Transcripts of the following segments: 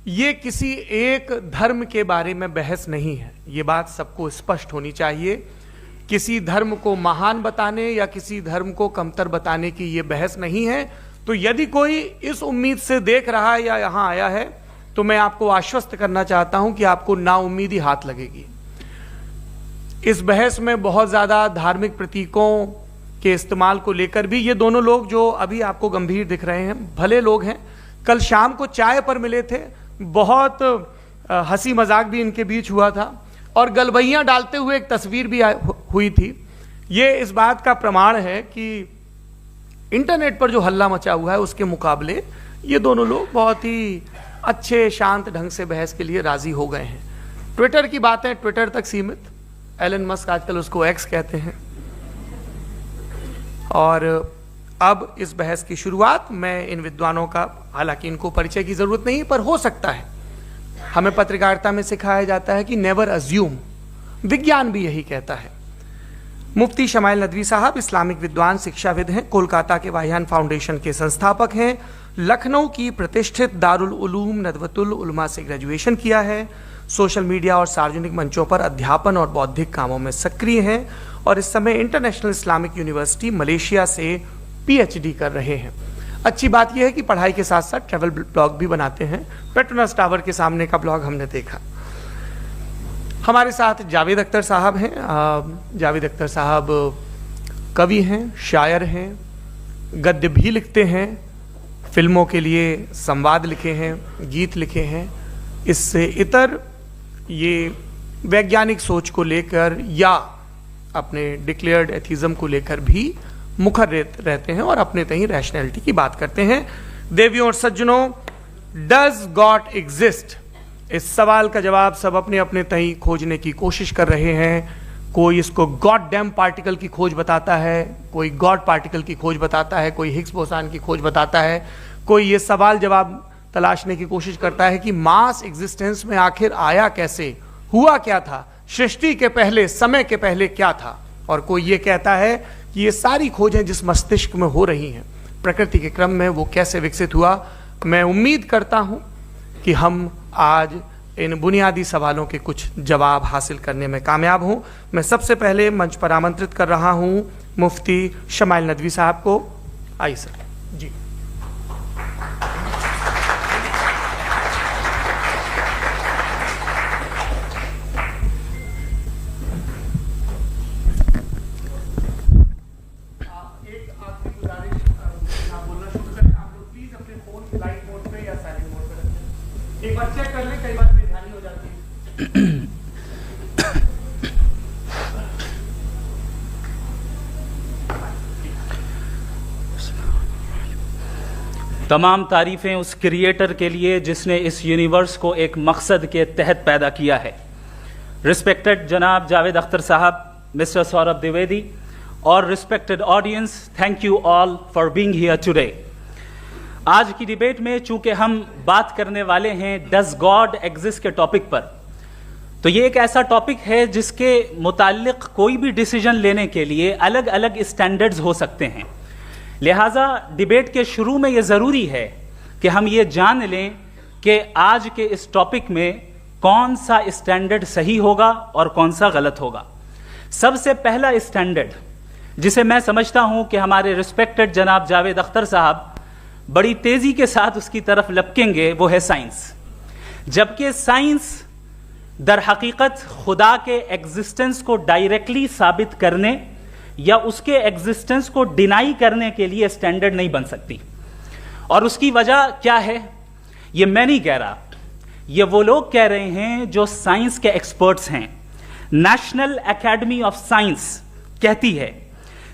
ये किसी एक धर्म के बारे में बहस नहीं है, ये बात सबको स्पष्ट होनी चाहिए। किसी धर्म को महान बताने या किसी धर्म को कमतर बताने की ये बहस नहीं है। तो यदि कोई इस उम्मीद से देख रहा है या यहां आया है तो मैं आपको आश्वस्त करना चाहता हूं कि आपको नाउम्मीदी हाथ लगेगी। इस बहस में बहुत ज्यादा धार्मिक प्रतीकों के इस्तेमाल को लेकर भी ये दोनों लोग जो अभी आपको गंभीर दिख रहे हैं, भले लोग हैं, कल शाम को चाय पर मिले थे, बहुत हंसी मजाक भी इनके बीच हुआ था और गलबैयां डालते हुए एक तस्वीर भी हुई थी। ये इस बात का प्रमाण है कि इंटरनेट पर जो हल्ला मचा हुआ है उसके मुकाबले ये दोनों लोग बहुत ही अच्छे शांत ढंग से बहस के लिए राजी हो गए हैं। ट्विटर की बातें ट्विटर तक सीमित, एलन मस्क आजकल उसको एक्स कहते हैं। और अब इस बहस की शुरुआत मैं इन विद्वानों का, हालांकि इनको परिचय की जरूरत नहीं पर हो सकता है, हमें पत्रकारिता में सिखाया जाता है कि नेवर अज्यूम, विज्ञान भी यही कहता है। मुफ्ती शमाइल नदवी साहब इस्लामिक विद्वान, शिक्षाविद हैं, कोलकाता के वाहियान फाउंडेशन के संस्थापक हैं, लखनऊ की प्रतिष्ठित दारुल उलूम नदवतुल उलमा से ग्रेजुएशन किया है, सोशल मीडिया और सार्वजनिक मंचों पर अध्यापन और बौद्धिक कामों में सक्रिय हैं और इस समय इंटरनेशनल इस्लामिक यूनिवर्सिटी मलेशिया से पीएचडी कर रहे हैं। अच्छी बात यह है कि पढ़ाई के साथ साथ ट्रैवल ब्लॉग भी बनाते हैं। पेट्रोनस टावर के सामने का ब्लॉग हमने देखा। हमारे साथ जावेद अख्तर साहब हैं। जावेद अख्तर साहब कवि हैं, शायर हैं, गद्य भी लिखते हैं, फिल्मों के लिए संवाद लिखे हैं, गीत लिखे हैं। इससे इतर ये वैज्ञानिक सोच को लेकर या अपने डिक्लेयर्ड एथिज्म को लेकर भी मुखर रहते हैं और अपने तहीं रैशनैलिटी की बात करते हैं। देवियों और सज्जनों, डज गॉड एग्जिस्ट? इस सवाल का जवाब सब अपने अपने तहीं खोजने की कोशिश कर रहे हैं। कोई इसको गॉड डैम पार्टिकल की खोज बताता है, कोई गॉड पार्टिकल की खोज बताता है, कोई हिग्स बोसान की खोज बताता है, कोई ये सवाल जवाब तलाशने की कोशिश करता है कि मास एग्जिस्टेंस में आखिर आया कैसे, हुआ क्या था, सृष्टि के पहले, समय के पहले क्या था। और कोई ये कहता है कि ये सारी खोजें जिस मस्तिष्क में हो रही हैं प्रकृति के क्रम में, वो कैसे विकसित हुआ। मैं उम्मीद करता हूं कि हम आज इन बुनियादी सवालों के कुछ जवाब हासिल करने में कामयाब हों। मैं सबसे पहले मंच पर आमंत्रित कर रहा हूं मुफ्ती शमाइल नदवी साहब को। आइए सर जी। एक बार चेक कर ले, कई बार बेध्यानी हो जाती है। तमाम तारीफें उस क्रिएटर के लिए जिसने इस यूनिवर्स को एक मकसद के तहत पैदा किया है। रिस्पेक्टेड जनाब जावेद अख्तर साहब, मिस्टर सौरभ द्विवेदी और respected audience, thank you all for being here today. आज की डिबेट में चूंकि हम बात करने वाले हैं डज गॉड एग्जिस्ट के टॉपिक पर, तो ये एक ऐसा टॉपिक है जिसके मुताल्लिक कोई भी डिसीजन लेने के लिए अलग अलग स्टैंडर्ड्स हो सकते हैं। लिहाजा डिबेट के शुरू में ये ज़रूरी है कि हम ये जान लें कि आज के इस टॉपिक में कौन सा स्टैंडर्ड सही होगा और कौन सा गलत होगा। सबसे पहला स्टैंडर्ड जिसे मैं समझता हूं कि हमारे रिस्पेक्टेड जनाब जावेद अख्तर साहब बड़ी तेजी के साथ उसकी तरफ लपकेंगे, वो है साइंस। जबकि साइंस दर हकीकत खुदा के एग्जिस्टेंस को डायरेक्टली साबित करने या उसके एग्जिस्टेंस को डिनाई करने के लिए स्टैंडर्ड नहीं बन सकती। और उसकी वजह क्या है, ये मैं नहीं कह रहा, ये वो लोग कह रहे हैं जो साइंस के एक्सपर्ट्स हैं। नेशनल एकेडमी ऑफ साइंस कहती है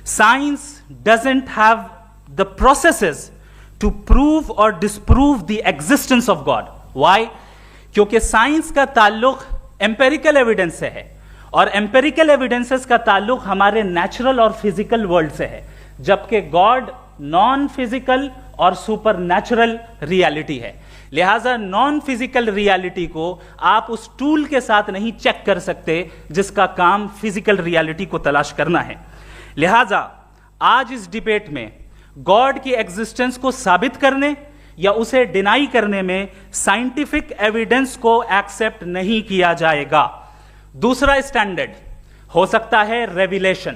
science doesn't have the processes to prove और disprove the existence of God. Why? क्योंकि साइंस का ताल्लुक एम्पेरिकल एविडेंस से है और एम्पेरिकल एविडेंसेस का ताल्लुक हमारे नेचुरल और फिजिकल वर्ल्ड से है, जबकि गॉड नॉन फिजिकल और सुपर नेचुरल रियलिटी है। लिहाजा नॉन फिजिकल रियलिटी को आप उस टूल के साथ नहीं चेक कर सकते जिसका काम फिजिकल रियलिटी को तलाश करना है। लिहाजा आज इस डिबेट में गॉड की एग्जिस्टेंस को साबित करने या उसे डिनाई करने में साइंटिफिक एविडेंस को एक्सेप्ट नहीं किया जाएगा। दूसरा स्टैंडर्ड हो सकता है रेविलेशन,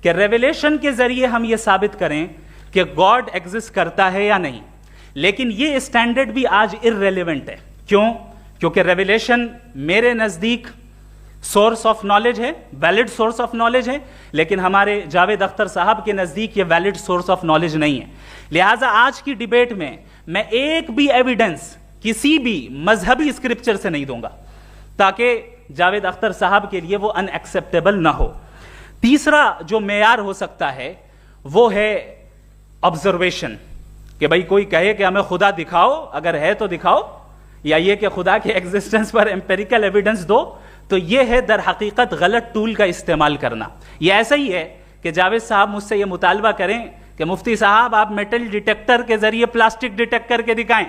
कि रेविलेशन के जरिए हम यह साबित करें कि गॉड एग्जिस्ट करता है या नहीं। लेकिन यह स्टैंडर्ड भी आज इररेलेवेंट है। क्यों? क्योंकि रेविलेशन मेरे नजदीक सोर्स ऑफ नॉलेज है, वैलिड सोर्स ऑफ नॉलेज है, लेकिन हमारे जावेद अख्तर साहब के नजदीक ये वैलिड सोर्स ऑफ नॉलेज नहीं है। लिहाजा आज की डिबेट में मैं एक भी एविडेंस किसी भी मजहबी स्क्रिप्चर से नहीं दूंगा, ताकि जावेद अख्तर साहब के लिए वो अनएक्सेप्टेबल ना हो। तीसरा जो मेयार हो सकता है वो है ऑब्जर्वेशन, कि भाई कोई कहे कि हमें खुदा दिखाओ, अगर है तो दिखाओ, या ये कि खुदा के एग्जिस्टेंस पर एम्पेरिकल एविडेंस दो, तो ये है दर हकीकत गलत टूल का इस्तेमाल करना। ये ऐसा ही है कि जावेद साहब मुझसे ये मुतालबा करें कि मुफ्ती साहब आप मेटल डिटेक्टर के जरिए प्लास्टिक डिटेक्ट करके दिखाएं।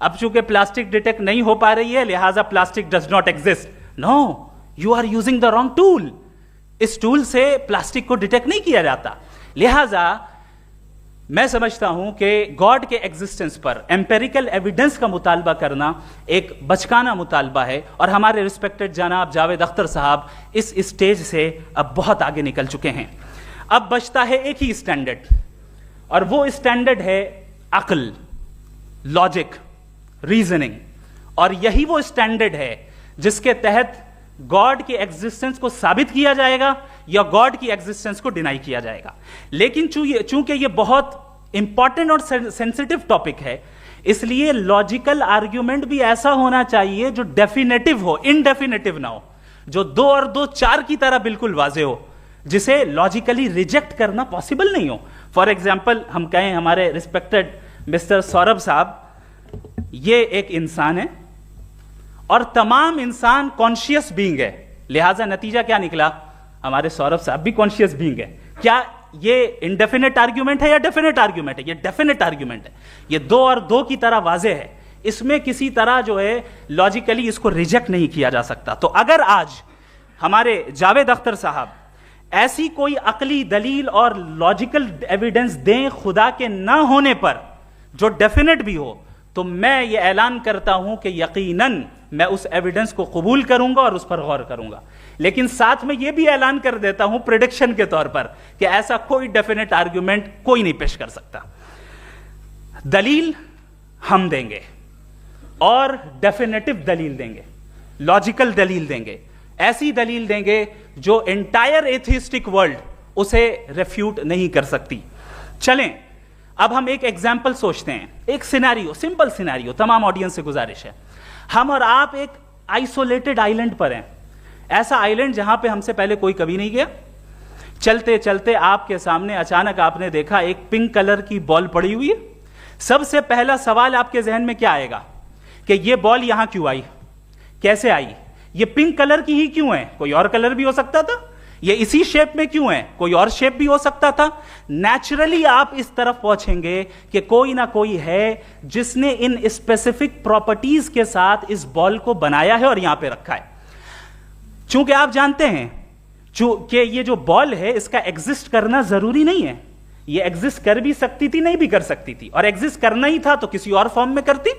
अब चूंकि प्लास्टिक डिटेक्ट नहीं हो पा रही है, लिहाजा plastic does not exist. No, you are using the wrong tool. इस टूल से प्लास्टिक को डिटेक्ट नहीं किया जाता। लिहाजा मैं समझता हूं कि गॉड के एग्जिस्टेंस पर एम्पेरिकल एविडेंस का मुतालबा करना एक बचकाना मुतालबा है, और हमारे रिस्पेक्टेड जनाब जावेद अख्तर साहब इस स्टेज से अब बहुत आगे निकल चुके हैं। अब बचता है एक ही स्टैंडर्ड, और वो स्टैंडर्ड है अक्ल, लॉजिक, रीजनिंग। और यही वो स्टैंडर्ड है जिसके तहत गॉड की एग्जिस्टेंस को साबित किया जाएगा या गॉड की एग्जिस्टेंस को डिनाई किया जाएगा। लेकिन चूंकि ये बहुत इंपॉर्टेंट और सेंसिटिव टॉपिक है, इसलिए लॉजिकल आर्ग्यूमेंट भी ऐसा होना चाहिए जो डेफिनेटिव हो, इनडेफिनेटिव ना हो, जो 2 और 2 4 की तरह बिल्कुल वाजे हो, जिसे लॉजिकली रिजेक्ट करना पॉसिबल नहीं हो। फॉर एग्जाम्पल हम कहें हमारे रिस्पेक्टेड मिस्टर सौरभ साहब, ये एक इंसान है और तमाम इंसान कॉन्शियस बीइंग है, लिहाजा नतीजा क्या निकला, हमारे सौरभ साहब भी कॉन्शियस बीइंग है। क्या ये इनडेफिनेट आर्ग्यूमेंट है या डेफिनेट आर्ग्यूमेंट है? ये डेफिनेट आर्ग्यूमेंट है। ये 2 और 2 की तरह वाजे है, इसमें किसी तरह जो है लॉजिकली इसको रिजेक्ट नहीं किया जा सकता। तो अगर आज हमारे जावेद अख्तर साहब ऐसी कोई अकली दलील और लॉजिकल एविडेंस दें खुदा के ना होने पर जो डेफिनेट भी हो, तो मैं ये ऐलान करता हूं कि यकीनन मैं उस एविडेंस को कबूल करूंगा और उस पर गौर करूंगा। लेकिन साथ में यह भी ऐलान कर देता हूं प्रेडिक्शन के तौर पर कि ऐसा कोई डेफिनेट आर्ग्यूमेंट कोई नहीं पेश कर सकता। दलील हम देंगे और डेफिनेटिव दलील देंगे, लॉजिकल दलील देंगे, ऐसी दलील देंगे जो एंटायर एथिस्टिक वर्ल्ड उसे रेफ्यूट नहीं कर सकती। चलें अब हम एक एग्जाम्पल सोचते हैं, एक सिनेरियो, सिंपल सिनेरियो, तमाम ऑडियंस से गुजारिश है, हम और आप एक आइसोलेटेड आइलैंड पर हैं, ऐसा आइलैंड जहां पे हमसे पहले कोई कभी नहीं गया। चलते चलते आपके सामने अचानक आपने देखा एक पिंक कलर की बॉल पड़ी हुई है। सबसे पहला सवाल आपके जहन में क्या आएगा कि यह बॉल यहां क्यों आई, कैसे आई, ये पिंक कलर की ही क्यों है, कोई और कलर भी हो सकता था, ये इसी शेप में क्यों है, कोई और शेप भी हो सकता था। नेचुरली आप इस तरफ पहुंचेंगे कि कोई ना कोई है जिसने इन स्पेसिफिक प्रॉपर्टीज के साथ इस बॉल को बनाया है और यहां पे रखा है। चूंकि आप जानते हैं कि ये जो बॉल है इसका एग्जिस्ट करना जरूरी नहीं है, ये एग्जिस्ट कर भी सकती थी, नहीं भी कर सकती थी, और एग्जिस्ट करना ही था तो किसी और फॉर्म में करती,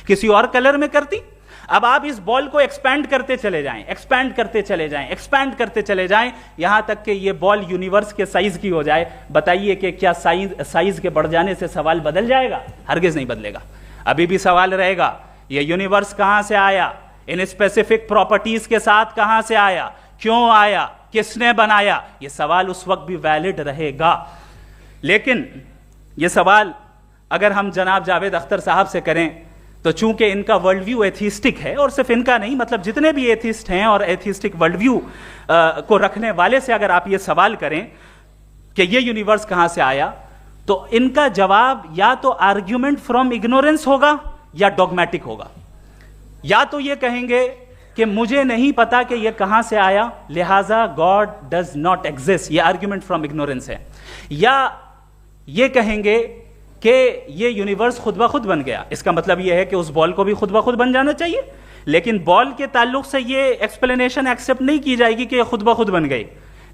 किसी और कलर में करती। अब आप इस बॉल को एक्सपैंड करते चले जाएं, एक्सपैंड करते चले जाएं, एक्सपैंड करते चले जाएं, यहां तक कि ये बॉल यूनिवर्स के साइज की हो जाए। बताइए कि क्या साइज के बढ़ जाने से सवाल बदल जाएगा? हरगिज नहीं बदलेगा। अभी भी सवाल रहेगा ये यूनिवर्स कहां से आया, इन स्पेसिफिक प्रॉपर्टीज के साथ कहां से आया, क्यों आया, किसने बनाया, यह सवाल उस वक्त भी वैलिड रहेगा। लेकिन यह सवाल अगर हम जनाब जावेद अख्तर साहब से करें तो चूंकि इनका वर्ल्ड व्यू एथिस्टिक है, और सिर्फ इनका नहीं, मतलब जितने भी एथिस्ट हैं और एथिस्टिक वर्ल्ड व्यू को रखने वाले से अगर आप ये सवाल करें कि ये यूनिवर्स कहां से आया, तो इनका जवाब या तो आर्ग्यूमेंट फ्रॉम इग्नोरेंस होगा या डॉगमेटिक होगा। या तो ये कहेंगे कि मुझे नहीं पता कि ये कहां से आया, लिहाजा गॉड डज नॉट एग्जिस्ट, ये आर्ग्यूमेंट फ्रॉम इग्नोरेंस है, या ये कहेंगे कि ये यूनिवर्स खुद ब खुद बन गया। इसका मतलब ये है कि उस बॉल को भी खुद ब खुद बन जाना चाहिए, लेकिन बॉल के ताल्लुक से ये एक्सप्लेनेशन एक्सेप्ट नहीं की जाएगी कि ये खुद ब खुद बन गई,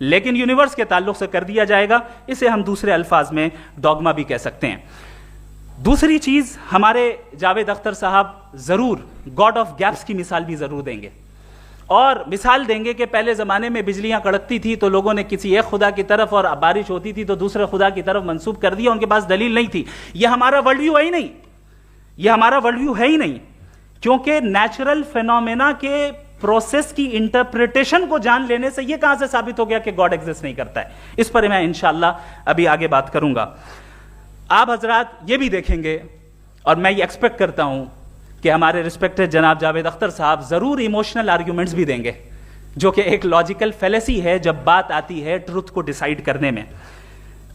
लेकिन यूनिवर्स के ताल्लुक से कर दिया जाएगा। इसे हम दूसरे अल्फाज में डॉगमा भी कह सकते हैं। दूसरी चीज, हमारे जावेद अख्तर साहब जरूर गॉड ऑफ गैप्स की मिसाल भी जरूर देंगे और मिसाल देंगे कि पहले जमाने में बिजलियां कड़कती थी तो लोगों ने किसी एक खुदा की तरफ और बारिश होती थी तो दूसरे खुदा की तरफ मंसूब कर दिया, उनके पास दलील नहीं थी। यह हमारा वर्ल्ड व्यू है ही नहीं, यह हमारा वर्ल्ड व्यू है ही नहीं, क्योंकि नेचुरल फेनोमेना के प्रोसेस की इंटरप्रिटेशन को जान लेने से यह कहां से साबित हो गया कि गॉड एग्जिस्ट नहीं करता है। इस पर मैं इंशाअल्लाह अभी आगे बात करूंगा। आप हजरात ये भी देखेंगे और मैं ये एक्सपेक्ट करता हूं कि हमारे रिस्पेक्टेड जनाब जावेद अख्तर साहब जरूर इमोशनल आर्ग्यूमेंट्स भी देंगे, जो कि एक लॉजिकल फेलेसी है जब बात आती है ट्रुथ को डिसाइड करने में।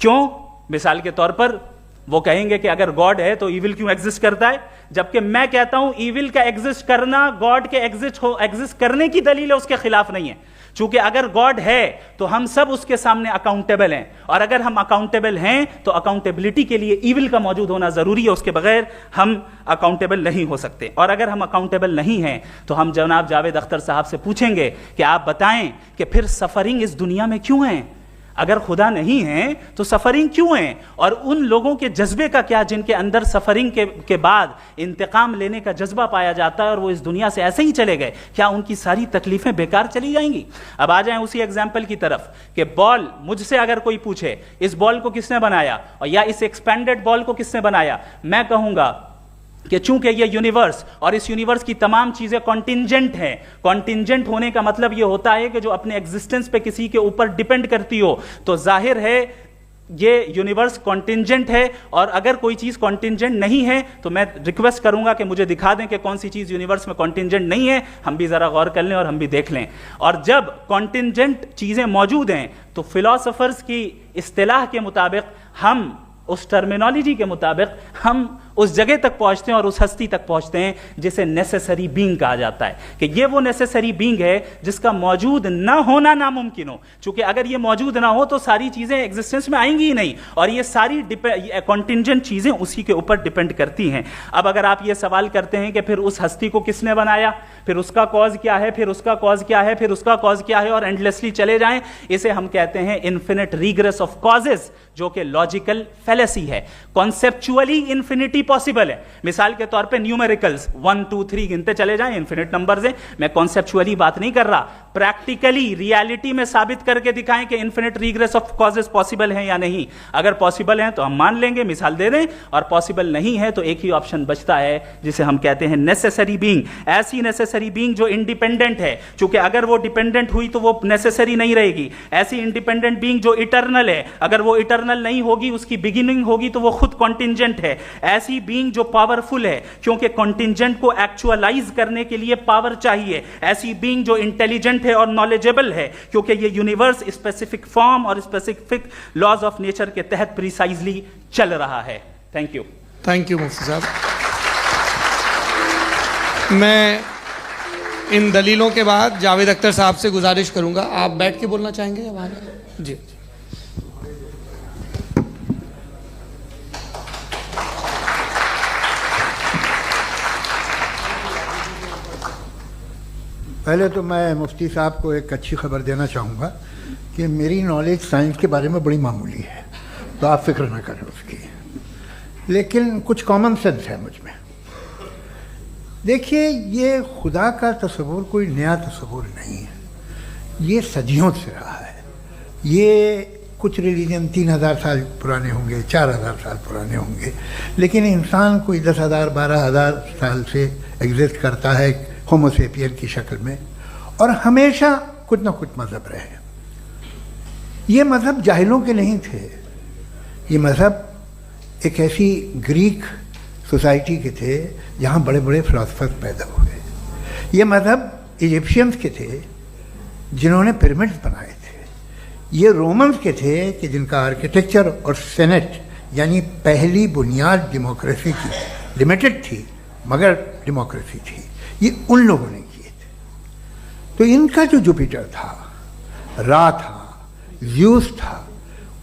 क्यों? मिसाल के तौर पर वो कहेंगे कि अगर गॉड है तो ईविल क्यों एग्जिस्ट करता है, जबकि मैं कहता हूं ईविल का एग्जिस्ट करना गॉड के एग्जिस्ट करने की दलील है, उसके खिलाफ नहीं है। चूंकि अगर गॉड है तो हम सब उसके सामने अकाउंटेबल हैं, और अगर हम अकाउंटेबल हैं तो अकाउंटेबिलिटी के लिए ईविल का मौजूद होना जरूरी है, उसके बगैर हम अकाउंटेबल नहीं हो सकते। और अगर हम अकाउंटेबल नहीं हैं तो हम जनाब जावेद अख्तर साहब से पूछेंगे कि आप बताएं कि फिर सफरिंग इस दुनिया में क्यों है? अगर खुदा नहीं है तो सफरिंग क्यों है? और उन लोगों के जज्बे का क्या जिनके अंदर सफरिंग के बाद इंतकाम लेने का जज्बा पाया जाता है और वो इस दुनिया से ऐसे ही चले गए, क्या उनकी सारी तकलीफें बेकार चली जाएंगी? अब आ जाएं उसी एग्जाम्पल की तरफ कि बॉल, मुझसे अगर कोई पूछे इस बॉल को किसने बनाया और या इस एक्सपेंडेड बॉल को किसने बनाया, मैं कहूंगा कि चूंकि ये यूनिवर्स और इस यूनिवर्स की तमाम चीजें कॉन्टिंजेंट हैं। कॉन्टिंजेंट होने का मतलब ये होता है कि जो अपने एग्जिस्टेंस पे किसी के ऊपर डिपेंड करती हो, तो जाहिर है ये यूनिवर्स कॉन्टिंजेंट है। और अगर कोई चीज कॉन्टिंजेंट नहीं है तो मैं रिक्वेस्ट करूंगा कि मुझे दिखा दें कि कौन सी चीज यूनिवर्स में कॉन्टिंजेंट नहीं है, हम भी जरा गौर कर लें और हम भी देख लें। और जब कॉन्टिंजेंट चीजें मौजूद हैं तो फिलोसोफर्स की इस्तिलाह के मुताबिक, हम उस टर्मिनोलॉजी के मुताबिक हम उस जगह तक पहुंचते हैं और उस हस्ती तक पहुंचते हैं जिसे नेसेसरी बीइंग कहा जाता है, कि ये वो नेसेसरी बीइंग है जिसका मौजूद ना होना नामुमकिन हो। क्योंकि अगर ये मौजूद ना हो तो सारी चीजें एग्जिस्टेंस में आएंगी ही नहीं, और ये सारी कॉन्टिंजेंट चीजें उसी के ऊपर डिपेंड करती हैं। अब अगर आप ये सवाल करते हैं कि फिर उस हस्ती को किसने बनाया, फिर उसका कॉज क्या है, फिर उसका कॉज क्या है, फिर उसका कॉज क्या है, और एंडलेसली चले जाएं, इसे हम कहते हैं इन्फिनिट रीग्रेस ऑफ कॉजेस, जो कि लॉजिकल फेलेसी है। कॉन्सेप्चुअली इन्फिनिटी पॉसिबल है। मिसाल के तौर पे न्यूमेरिकल्स 1 2 3 गिनते चले जाएं, इन्फिनिट नंबर्स हैं। मैं कॉन्सेप्चुअली बात नहीं कर रहा, प्रैक्टिकली रियलिटी में साबित करके दिखाएं कि infinite regress of causes possible हैं या नहीं। अगर पॉसिबल हैं तो हम मान लेंगे, मिसाल दे दें, और पॉसिबल नहीं है तो एक ही ऑप्शन बचता है जिसे हम कहते हैं नेसेसरी बीइंग। ऐसी नेसेसरी बीइंग जो इंडिपेंडेंट है, क्योंकि अगर वो डिपेंडेंट हुई तो वो नेसेसरी नहीं रहेगी। ऐसी इंडिपेंडेंट बीइंग जो इटर्नल है, अगर वो इटर्नल नहीं होगी, उसकी बिगिनिंग होगी तो वो खुद कॉन्टिंजेंट है। ऐसी बीइंग जो पावरफुल है, क्योंकि कॉन्टिंजेंट को एक्चुअलाइज करने के लिए पावर चाहिए। ऐसी बीइंग जो इंटेलिजेंट है और नॉलेजेबल है, क्योंकि ये यूनिवर्स स्पेसिफिक फॉर्म और स्पेसिफिक लॉज ऑफ नेचर के तहत प्रिसाइजली चल रहा है। Thank you. थैंक यू मुफ्ती साहब। मैं इन दलीलों के बाद जावेद अख्तर साहब से गुजारिश करूंगा, आप बैठ के बोलना चाहेंगे या वहां? जी। पहले तो मैं मुफ्ती साहब को एक अच्छी खबर देना चाहूँगा कि मेरी नॉलेज साइंस के बारे में बड़ी मामूली है, तो आप फिक्र ना करें उसकी, लेकिन कुछ कॉमन सेंस है मुझ में। देखिए, ये खुदा का तस्वुर कोई नया तस्वुर नहीं है, ये सदियों से रहा है। ये कुछ रिलीजन 3000 साल पुराने होंगे, 4000 साल पुराने होंगे, लेकिन इंसान कोई 10,000 12,000 साल से एग्जिस्ट करता है होमोसेपियन की शक्ल में, और हमेशा कुछ ना कुछ मज़हब रहे। ये मज़हब जाहिलों के नहीं थे, ये मज़हब एक ऐसी ग्रीक सोसाइटी के थे जहाँ बड़े बड़े फिलोसफर्स पैदा हुए। ये मज़हब इजिप्शियंस के थे जिन्होंने पिरामिड्स बनाए थे। ये रोमन्स के थे कि जिनका आर्किटेक्चर और सेनेट यानी पहली बुनियाद डेमोक्रेसी की, लिमिटेड थी मगर डेमोक्रेसी थी, ये उन लोगों ने किए थे। तो इनका जो जुपिटर था, रा था, ज़्यूस था,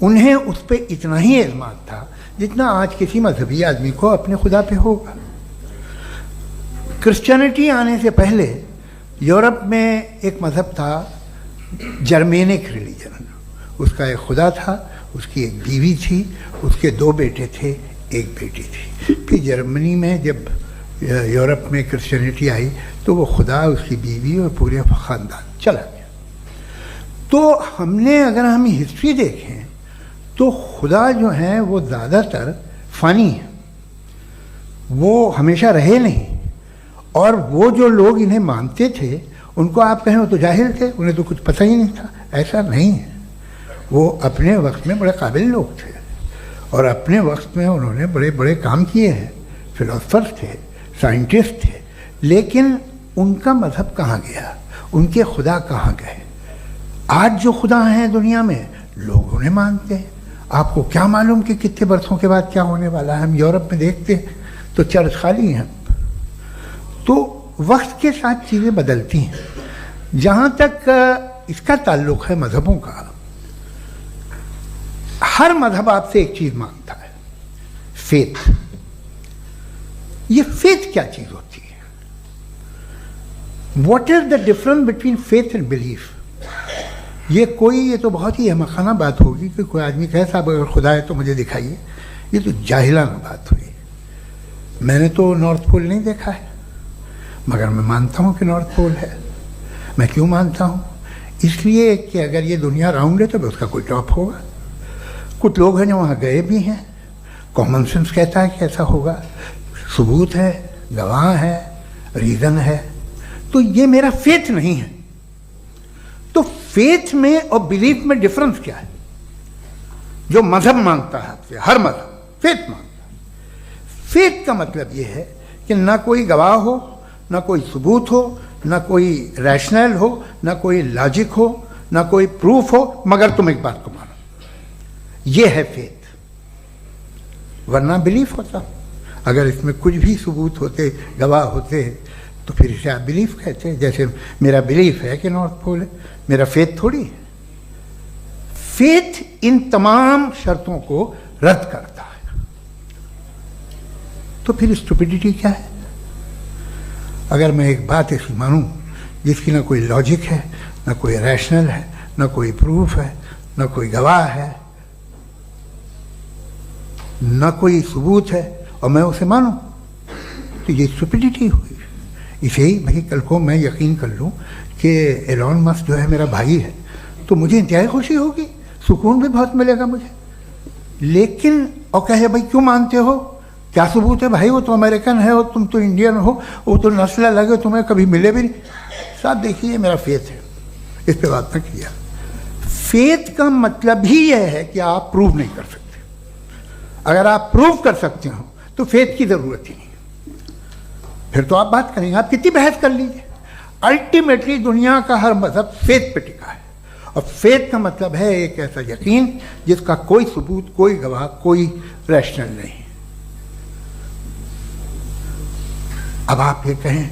उन्हें उस पर इतना ही एतमाद था जितना आज किसी मजहबी आदमी को अपने खुदा पे होगा। क्रिश्चियनिटी आने से पहले यूरोप में एक मज़हब था, जर्मेनिक रिलीजन। उसका एक खुदा था, उसकी एक बीवी थी, उसके 2 बेटे थे, एक बेटी थी। फिर जर्मनी में जब यूरोप में क्रिश्चियनिटी आई तो वो खुदा, उसकी बीवी और पूरे ख़ानदान चला गया। तो हमने, अगर हम हिस्ट्री देखें तो खुदा जो है वो ज़्यादातर फ़नी है, वो हमेशा रहे नहीं। और वो जो लोग इन्हें मानते थे उनको आप कहें वो तो जाहिल थे, उन्हें तो कुछ पता ही नहीं था, ऐसा नहीं है। वो अपने वक्त में बड़े काबिल लोग थे और अपने वक्त में उन्होंने बड़े बड़े काम किए हैं, फिलोसफर्स थे, साइंटिस्ट थे। लेकिन उनका मज़हब कहाँ गया, उनके खुदा कहाँ गए? आज जो खुदा हैं दुनिया में लोग उन्हें मानते हैं। आपको क्या मालूम कि कितने बरसों के बाद क्या होने वाला है? हम यूरोप में देखते हैं तो चर्च खाली हैं। तो वक्त के साथ चीज़ें बदलती हैं। जहाँ तक इसका ताल्लुक़ है मज़हबों का, हर मज़हब आपसे एक चीज़ मांगता है, फेथ। ये फेथ क्या चीज़ होती है? What is the difference between faith and belief? ये तो बहुत ही अहमखाना बात होगी कि कोई आदमी कहे साहब अगर खुदा है तो मुझे दिखाइए। ये तो जाहिलाना बात हुई। मैंने तो नॉर्थ पोल नहीं देखा है, मगर मैं मानता हूँ कि नॉर्थ पोल है। मैं क्यों मानता हूँ? इसलिए कि अगर ये दुनिया राउंड है तो उसका कोई टॉप होगा। कुछ लोग हैं जो वहाँ गए भी हैं, कॉमन सेंस कहता है कि ऐसा होगा, सबूत है, गवाह है, रीज़न है। तो ये मेरा फेथ नहीं है। तो फेथ में और बिलीफ में डिफरेंस क्या है? जो मज़हब मांगता है आपसे, हर मज़हब फेथ मांगता है। फेथ का मतलब ये है कि ना कोई गवाह हो, ना कोई सबूत हो, ना कोई रैशनल हो, ना कोई लॉजिक हो, ना कोई प्रूफ हो, मगर तुम एक बात को मानो। ये है फेथ। वरना बिलीफ होता। अगर इसमें कुछ भी सबूत होते, गवाह होते, तो फिर इसे आप बिलीफ कहते। जैसे मेरा बिलीफ है कि नॉर्थ पोल है, मेरा फेथ थोड़ी है। फेथ इन तमाम शर्तों को रद्द करता है। तो फिर स्टुपिडिटी क्या है? अगर मैं एक बात ऐसी मानूं जिसकी ना कोई लॉजिक है, ना कोई रैशनल है, ना कोई प्रूफ है, ना कोई गवाह है, ना कोई सबूत है, और मैं उसे मानूं, तो ये स्टुपिडिटी हुई। इसे ही भाई कल को मैं यकीन कर लूं कि एलॉन मस्क जो है मेरा भाई है, तो मुझे इंतहाई खुशी होगी, सुकून भी बहुत मिलेगा मुझे। लेकिन और कहे भाई क्यों मानते हो, क्या सबूत है भाई, वो तो अमेरिकन है और तुम तो इंडियन हो, वो तो नस्ल अलग है, तुम्हें कभी मिले भी नहीं। साहब देखिए मेरा फेथ है, इस पर बात न किया। फेथ का मतलब ही यह है कि आप प्रूव नहीं कर सकते। अगर आप प्रूव कर सकते हो तो फेथ की जरूरत ही नहीं, फिर तो आप बात करेंगे, आप कितनी बहस कर लीजिए। अल्टीमेटली दुनिया का हर मजहब फेथ पे टिका है, और फेथ का मतलब है एक ऐसा यकीन जिसका कोई सबूत, कोई गवाह, कोई रैशनल नहीं। अब आप ये कहें,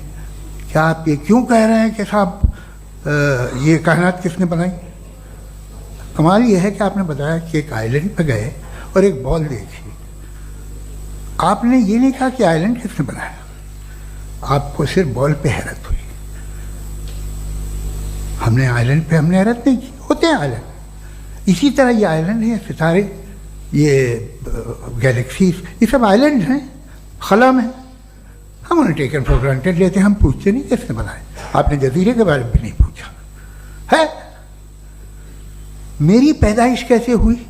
क्या आप ये क्यों कह रहे हैं कि साहब ये कायनात किसने बनाई? कमाल ये है कि आपने बताया कि एक आइलैंड पे गए और एक बॉल देखी। आपने ये नहीं कहा कि आइलैंड किसने बनाया, आपको सिर्फ बॉल पे हैरत हुई। हमने आइलैंड पे हमने हैरत नहीं की, होते हैं आइलैंड। इसी तरह ये आइलैंड है, सितारे, ये गैलेक्सीज, ये सब आइलैंड हैं, खला में। हम उन्हें टेकन फॉर ग्रांटेड लेते हैं, हम पूछते नहीं किसने बनाए। आपने जजीरे के बारे में भी नहीं पूछा है। मेरी पैदाइश कैसे हुई?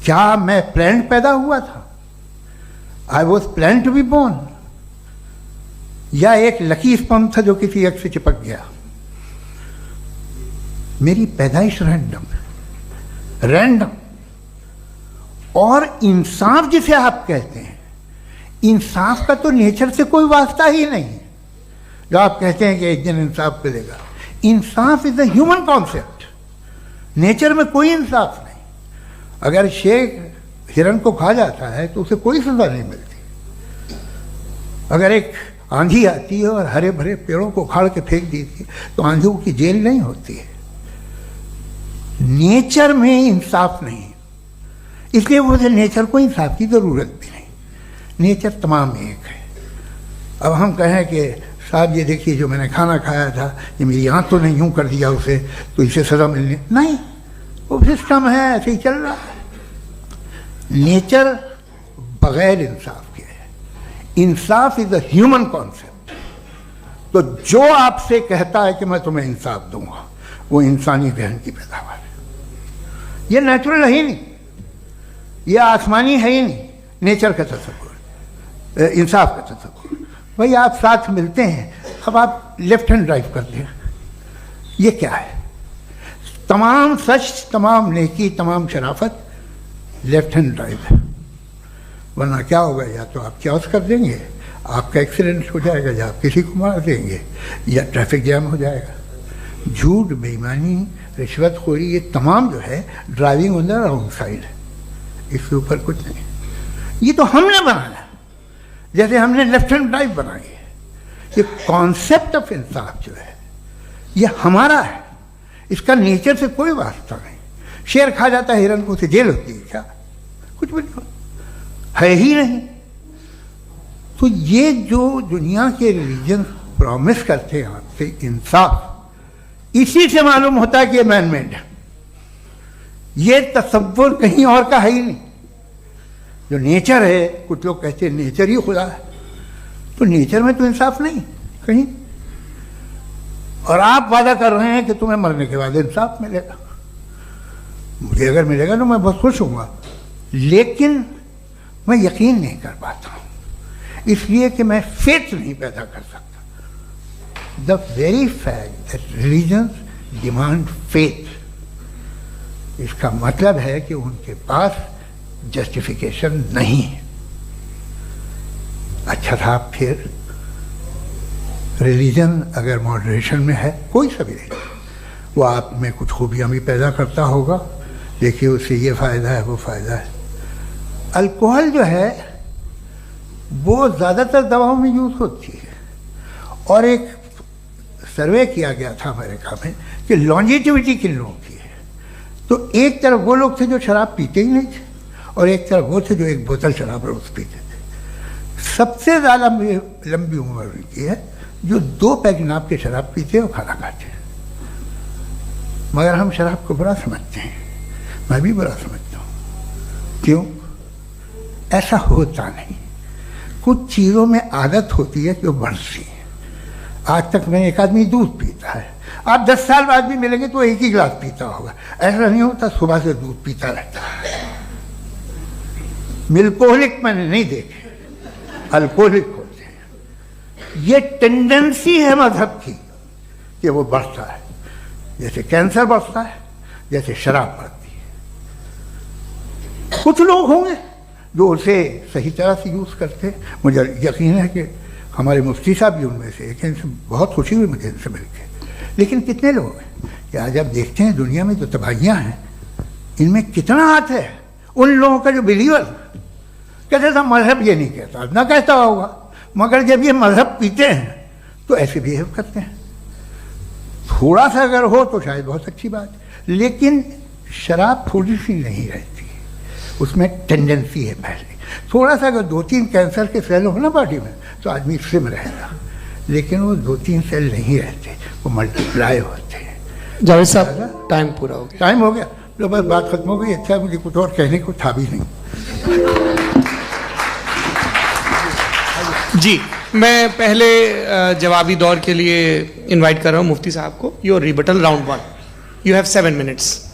क्या मैं प्लान्ड पैदा हुआ था? I was plan to be born, या एक लकी स्पर्म था जो किसी एक से चिपक गया? मेरी पैदाइश रैंडम। और इंसाफ जिसे आप कहते हैं, इंसाफ का तो नेचर से कोई वास्ता ही नहीं है। जो आप कहते हैं कि एक दिन इंसाफ मिलेगा, इंसाफ is a human concept, nature में कोई इंसाफ नहीं। अगर शेर हिरन को खा जाता है तो उसे कोई सजा नहीं मिलती। अगर एक आंधी आती है और हरे भरे पेड़ों को उखाड़ के फेंक देती है तो आंधियों की जेल नहीं होती है। नेचर में इंसाफ नहीं, इसलिए वो नेचर को इंसाफ की जरूरत भी नहीं। नेचर तमाम एक है। अब हम कहें कि साहब ये देखिए जो मैंने खाना खाया था, ये मेरी आँख तो नहीं यूँ कर दिया उसे, तो इसे सज़ा मिलनी नहीं। वो सिस्टम है, ऐसे ही चल रहा है। नेचर बगैर इंसाफ के है। इंसाफ इज अ ह्यूमन कॉन्सेप्ट। तो जो आपसे कहता है कि मैं तुम्हें इंसाफ दूंगा, वो इंसानी जहन की पैदावार है। ये नेचुरल है ही नहीं, ये आसमानी है ही नहीं, नेचर का तसव्वुर, इंसाफ का तसव्वुर। भाई आप साथ मिलते हैं, अब आप लेफ्ट हैंड ड्राइव करते हैं, ये क्या है? तमाम सच, तमाम नेकी, तमाम शराफत लेफ्ट हैंड ड्राइव है। वरना क्या होगा, या तो आप क्रॉस कर देंगे, आपका एक्सीडेंट हो जाएगा, या आप किसी को मार देंगे, या ट्रैफिक जैम हो जाएगा। झूठ, बेईमानी, रिश्वतखोरी, ये तमाम जो है driving on the wrong side है। इसके ऊपर कुछ नहीं। ये तो हमने बनाया, जैसे हमने लेफ्ट हैंड ड्राइव बनाई है। ये कॉन्सेप्ट ऑफ इंसाफ जो है ये हमारा है, इसका नेचर से कोई वास्ता नहीं। शेर खा जाता है हिरन को, उसे जेल होती है क्या? कुछ भी नहीं, है ही नहीं। तो ये जो दुनिया के रिलीजन प्रॉमिस करते हैं आपसे इंसाफ, इसी से मालूम होता है कि ये मैन मेड है। ये तसव्वुर कहीं और का है ही नहीं। जो नेचर है, कुछ लोग कहते हैं नेचर ही खुदा है, तो नेचर में तो इंसाफ नहीं कहीं। और आप वादा कर रहे हैं कि तुम्हें मरने के बाद इंसाफ मिलेगा। मुझे अगर मिलेगा तो मैं बहुत खुश होऊंगा, लेकिन मैं यकीन नहीं कर पाता हूं, इसलिए कि मैं फेथ नहीं पैदा कर सकता। The very fact that religions demand faith, इसका मतलब है कि उनके पास जस्टिफिकेशन नहीं है। अच्छा साहब, फिर रिलीजन अगर मॉडरेशन में है, कोई सा भी नहीं, वो आप में कुछ खूबियाँ भी पैदा करता होगा, देखिए उससे ये फ़ायदा है, वो फ़ायदा है। अल्कोहल जो है वो ज़्यादातर दवाओं में यूज़ होती है, और एक सर्वे किया गया था अमेरिका में कि लॉन्जेटिविटी किन लोगों की है। तो एक तरफ वो लोग थे जो शराब पीते ही नहीं थे, और एक तरफ वो थे जो एक बोतल शराब रोज़ पीते थे। सबसे ज़्यादा लंबी उम्र की है जो 2 पैक नाप के शराब पीते हैं और खाना खाते हैं। मगर हम शराब को बुरा समझते हैं, मैं भी बुरा समझता हूँ। क्यों? ऐसा होता नहीं। कुछ चीज़ों में आदत होती है जो बढ़ती है। आज तक में एक आदमी दूध पीता है, आप 10 साल बाद भी मिलेंगे तो एक ही गिलास पीता होगा। ऐसा नहीं होता, सुबह से दूध पीता रहता है। मिल्कोहलिक मैंने नहीं देखे, अल्कोहलिक होते हैं। ये टेंडेंसी है मजहब की कि वो बढ़ता है, जैसे कैंसर बढ़ता है, जैसे शराब बढ़ती है। कुछ लोग होंगे जो उसे सही तरह से यूज़ करते हैं। मुझे यकीन है कि हमारे मुफ्ती साहब भी उनमें से एक, इनसे बहुत खुशी हुई मुझे इनसे मिलकर। लेकिन कितने लोग हैं कि आज आप देखते हैं दुनिया में जो तबाहियाँ हैं, इनमें कितना हाथ है उन लोगों का जो बिलीवर कहते था मजहब ये नहीं कहता, ना कहता होगा, मगर जब ये मजहब पीते हैं तो ऐसे बिहेव करते हैं। थोड़ा सा अगर हो तो शायद बहुत अच्छी बात, लेकिन शराब थोड़ी सी नहीं रहती, उसमें टेंडेंसी है। पहले थोड़ा सा अगर 2-3 कैंसर के सेल हो ना बॉडी में तो आदमी स्लिम रहेगा, लेकिन वो 2-3 सेल नहीं रहते, वो मल्टीप्लाई होते हैं। जावेद साहब, टाइम पूरा हो गया। टाइम हो गया, तो बस बात खत्म हो गई। अच्छा, मुझे कुछ और कहने को था भी नहीं। जी, मैं पहले जवाबी दौर के लिए इनवाइट कर रहा हूं मुफ्ती साहब को। Your rebuttal round 1, you have 7 minutes.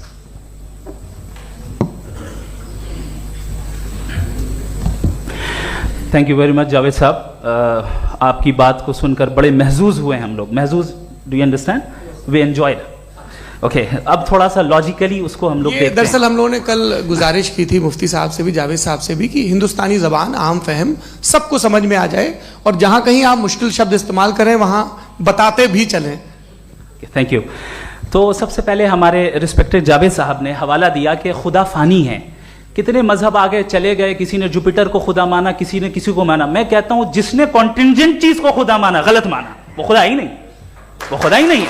Thank you very much Javed साहब, आपकी बात को सुनकर बड़े महजूज हुए हम लोग। महजूज, do you understand? We enjoyed. Okay, अब थोड़ा सा लॉजिकली उसको हम लोग देखते हैं। दरअसल हम लोगों ने कल गुजारिश की थी मुफ्ती साहब से भी, जावेद साहब से भी, कि हिंदुस्तानी ज़बान आम फहम सबको समझ में आ जाए, और जहाँ कहीं आप मुश्किल शब्द इस्तेमाल करें वहाँ बताते भी चलें। Thank you. तो सबसे पहले हमारे रिस्पेक्टेड जावेद साहब ने हवाला दिया कि खुदा फ़ानी है। कितने मजहब आगे चले गए, किसी ने जुपिटर को खुदा माना, किसी ने किसी को माना। मैं कहता हूं जिसने कॉन्टिंजेंट चीज को खुदा माना, गलत माना, वो खुदा ही नहीं, वो खुदा ही नहीं है।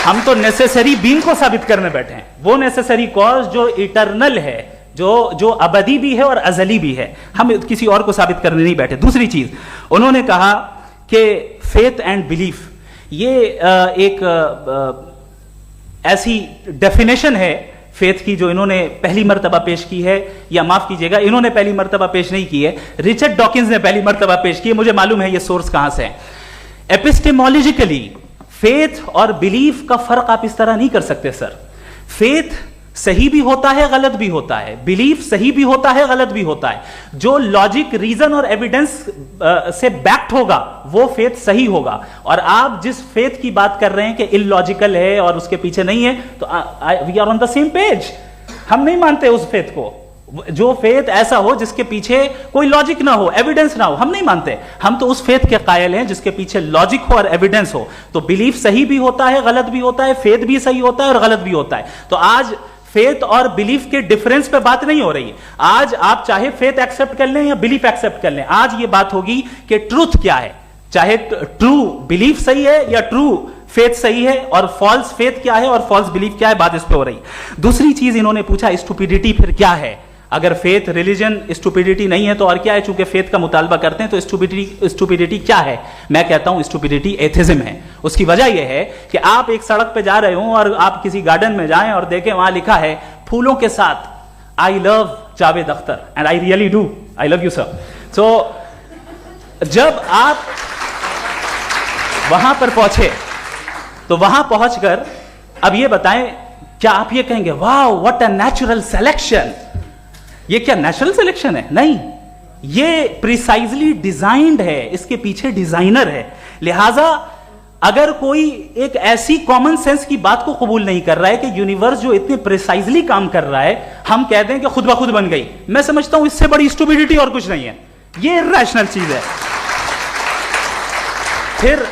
हम तो नेसेसरी बीइंग को साबित करने बैठे हैं, वो नेसेसरी कॉज जो इटरनल है, जो अबदी भी है और अजली भी है। हम किसी और को साबित करने नहीं बैठे। दूसरी चीज उन्होंने कहा कि फेथ एंड बिलीफ, ये एक ऐसी डेफिनेशन है फेथ की जो इन्होंने पहली मर्तबा पेश की है, या माफ कीजिएगा इन्होंने पहली मर्तबा पेश नहीं की है, रिचर्ड डॉकिंस ने पहली मर्तबा पेश की है। मुझे मालूम है ये सोर्स कहां से है। एपिस्टेमोलॉजिकली फेथ और बिलीफ का फर्क आप इस तरह नहीं कर सकते सर। फेथ सही भी होता है, गलत भी होता है, बिलीफ सही भी होता है, गलत भी होता है। जो लॉजिक, रीजन और एविडेंस से बैक्ड होगा वो फेथ सही होगा। और आप जिस फेथ की बात कर रहे हैं कि इलॉजिकल है और उसके पीछे नहीं है, तो we are on the same page. हम नहीं मानते उस फेथ को, जो फेथ ऐसा हो जिसके पीछे कोई लॉजिक ना हो, एविडेंस ना हो, हम नहीं मानते। हम तो उस फेथ के कायल हैं जिसके पीछे लॉजिक हो और एविडेंस हो। तो बिलीफ सही भी होता है, गलत भी होता है, फेथ भी सही होता है और गलत भी होता है। तो आज फेथ और बिलीफ के डिफरेंस पे बात नहीं हो रही है। आज आप चाहे फेथ एक्सेप्ट कर लें या बिलीफ एक्सेप्ट कर लें, आज ये बात होगी कि ट्रूथ क्या है, चाहे ट्रू बिलीफ सही है या ट्रू फेथ सही है, और फॉल्स फेथ क्या है और फॉल्स बिलीफ क्या है, बात इस पे हो रही। दूसरी चीज इन्होंने पूछा, स्टुपिडिटी फिर क्या है? अगर फेथ, रिलीजन स्टुपिडिटी नहीं है तो और क्या है? चूंकि फेथ का मुतालबा करते हैं तो स्टुपिडिटी क्या है? मैं कहता हूं स्टुपिडिटी एथिज्म है। उसकी वजह यह है कि आप एक सड़क पे जा रहे हो और आप किसी गार्डन में जाएं और देखें वहां लिखा है फूलों के साथ, I love Javed Akhtar, and I really do, I love you sir. So जब आप वहां पर पहुंचे तो वहां पहुंचकर अब ये बताएं, क्या आप ये कहेंगे वाह व्हाट अ नेचुरल सिलेक्शन? ये क्या नेचुरल सिलेक्शन है? नहीं, ये प्रिसाइजली डिजाइंड है, इसके पीछे डिजाइनर है। लिहाजा अगर कोई एक ऐसी कॉमन सेंस की बात को कबूल नहीं कर रहा है कि यूनिवर्स जो इतने प्रिसाइजली काम कर रहा है, हम कह दें कि खुद ब खुद बन गई, मैं समझता हूं इससे बड़ी स्टुपिडिटी और कुछ नहीं है। ये इरैशनल चीज है। फिर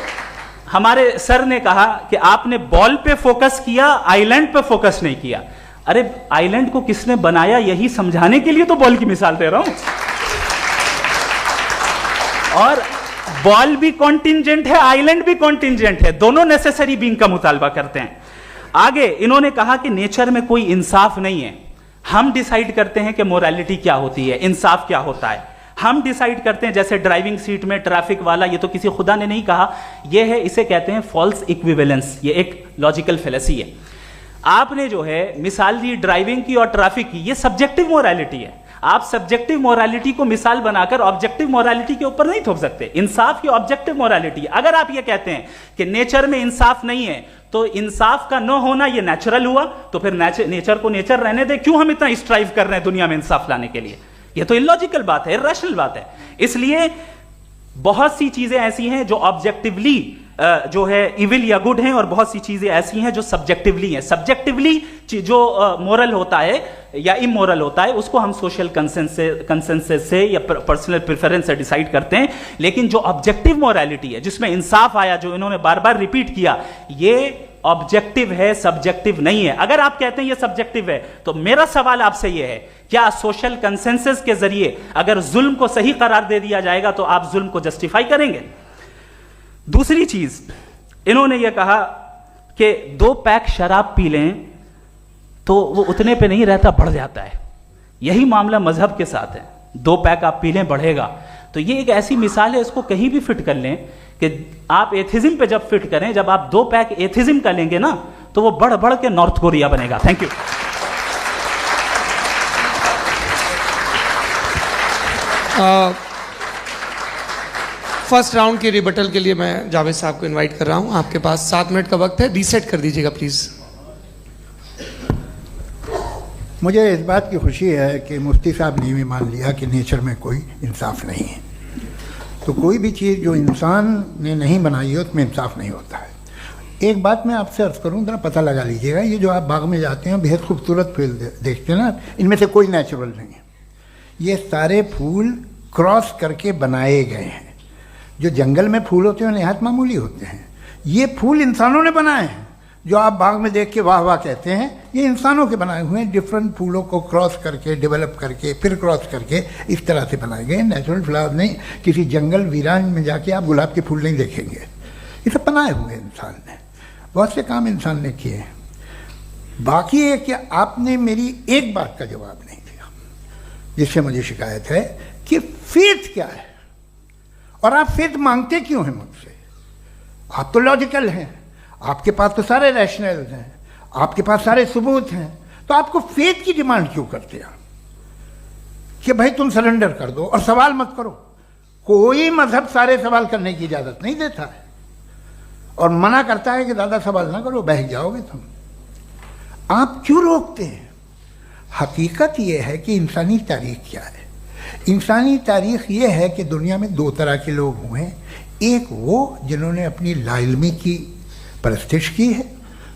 हमारे सर ने कहा कि आपने बॉल पे फोकस किया, आइलैंड पे फोकस नहीं किया। अरे आइलैंड को किसने बनाया यही समझाने के लिए तो बॉल की मिसाल दे रहा हूं। और बॉल भी कॉन्टिंजेंट है, आइलैंड भी कॉन्टिंजेंट है, दोनों नेसेसरी बीइंग का मुतालबा करते हैं। आगे इन्होंने कहा कि नेचर में कोई इंसाफ नहीं है। हम डिसाइड करते हैं कि मोरालिटी क्या होती है, इंसाफ क्या होता है। हम डिसाइड करते हैं, जैसे ड्राइविंग सीट में ट्रैफिक वाला, ये तो किसी खुदा ने नहीं कहा, ये है, इसे कहते हैं फॉल्स इक्विवेलेंस। ये एक लॉजिकल फेलेसी है। आपने जो है मिसाल दी ड्राइविंग की और ट्रैफिक की, ये सब्जेक्टिव मोरालिटी है। आप सब्जेक्टिव मोरालिटी को मिसाल बनाकर ऑब्जेक्टिव मोरालिटी के ऊपर नहीं थोप सकते। इंसाफ की ऑब्जेक्टिव मोरालिटी। अगर आप ये कहते हैं कि नेचर में इंसाफ नहीं है, तो इंसाफ का न होना ये नेचुरल हुआ, तो फिर नेचर को नेचर रहने दे, क्यों हम इतना स्ट्राइव कर रहे हैं दुनिया में इंसाफ लाने के लिए? ये तो इलॉजिकल बात है, इरैशनल बात है। इसलिए बहुत सी चीजें ऐसी हैं जो ऑब्जेक्टिवली जो है इविल या गुड हैं, और बहुत सी चीजें ऐसी हैं जो सब्जेक्टिवली हैं। सब्जेक्टिवली जो मोरल होता है या इमोरल होता है, उसको हम सोशल कंसेंसस से या पर्सनल प्रेफरेंस से डिसाइड करते हैं। लेकिन जो ऑब्जेक्टिव मोरालिटी है, जिसमें इंसाफ आया, जो इन्होंने बार बार रिपीट किया, ये ऑब्जेक्टिव है, सब्जेक्टिव नहीं है। अगर आप कहते हैं ये सब्जेक्टिव है, तो मेरा सवाल आपसे ये है, क्या सोशल कंसेंसस के जरिए अगर जुल्म को सही करार दे दिया जाएगा तो आप जुल्म को जस्टिफाई करेंगे? दूसरी चीज इन्होंने यह कहा कि 2 पैक शराब पी लें तो वो उतने पे नहीं रहता, बढ़ जाता है। यही मामला मजहब के साथ है। 2 पैक आप पी लें, बढ़ेगा। तो ये एक ऐसी मिसाल है, इसको कहीं भी फिट कर लें कि आप एथिज्म पे जब फिट करें, जब आप 2 पैक एथिज्म का लेंगे ना, तो वो बढ़ बढ़ के नॉर्थ कोरिया बनेगा। Thank you. फर्स्ट राउंड की रिबटल के लिए मैं जावेद साहब को इनवाइट कर रहा हूं। आपके पास 7 मिनट का वक्त है, रीसेट कर दीजिएगा प्लीज। मुझे इस बात की खुशी है कि मुफ्ती साहब ने भी मान लिया कि नेचर में कोई इंसाफ नहीं है। तो कोई भी चीज़ जो इंसान ने नहीं बनाई है उसमें इंसाफ नहीं होता है। एक बात मैं आपसे अर्ज़ करूँ, ज़रा पता लगा लीजिएगा, ये जो आप बाग में जाते हैं बेहद खूबसूरत फूल देखते हैं ना, इनमें से कोई नेचुरल नहीं है। ये सारे फूल क्रॉस करके बनाए गए हैं। जो जंगल में फूल होते हैं निहायत मामूली होते हैं। ये फूल इंसानों ने बनाए हैं। जो आप बाग में देख के वाह वाह कहते हैं, ये इंसानों के बनाए हुए हैं। डिफरेंट फूलों को क्रॉस करके, डेवलप करके, फिर क्रॉस करके इस तरह से बनाए गए। नेचुरल फ्लावर नहीं। किसी जंगल वीरान में जाके आप गुलाब के फूल नहीं देखेंगे। ये सब बनाए हुए इंसान ने, बहुत से काम इंसान ने किए हैं। बाकी है कि आपने मेरी एक बात का जवाब नहीं दिया, जिससे मुझे शिकायत है कि फेथ क्या है और आप फेथ मांगते क्यों हैं मुझसे? आप तो लॉजिकल हैं, आपके पास तो सारे रैशनल हैं, आपके पास सारे सबूत हैं, तो तो आपको फेथ की डिमांड क्यों करते हैं कि भाई तुम सरेंडर कर दो और सवाल मत करो? कोई मजहब सारे सवाल करने की इजाजत नहीं देता है और मना करता है कि दादा सवाल ना करो, बह जाओगे तुम। आप क्यों रोकते हैं? हकीकत यह है कि इंसानी तारीख क्या है। इंसानी तारीख ये है कि दुनिया में दो तरह के लोग हुए हैं। एक वो जिन्होंने अपनी लाइल्मी की परस्तिश की है,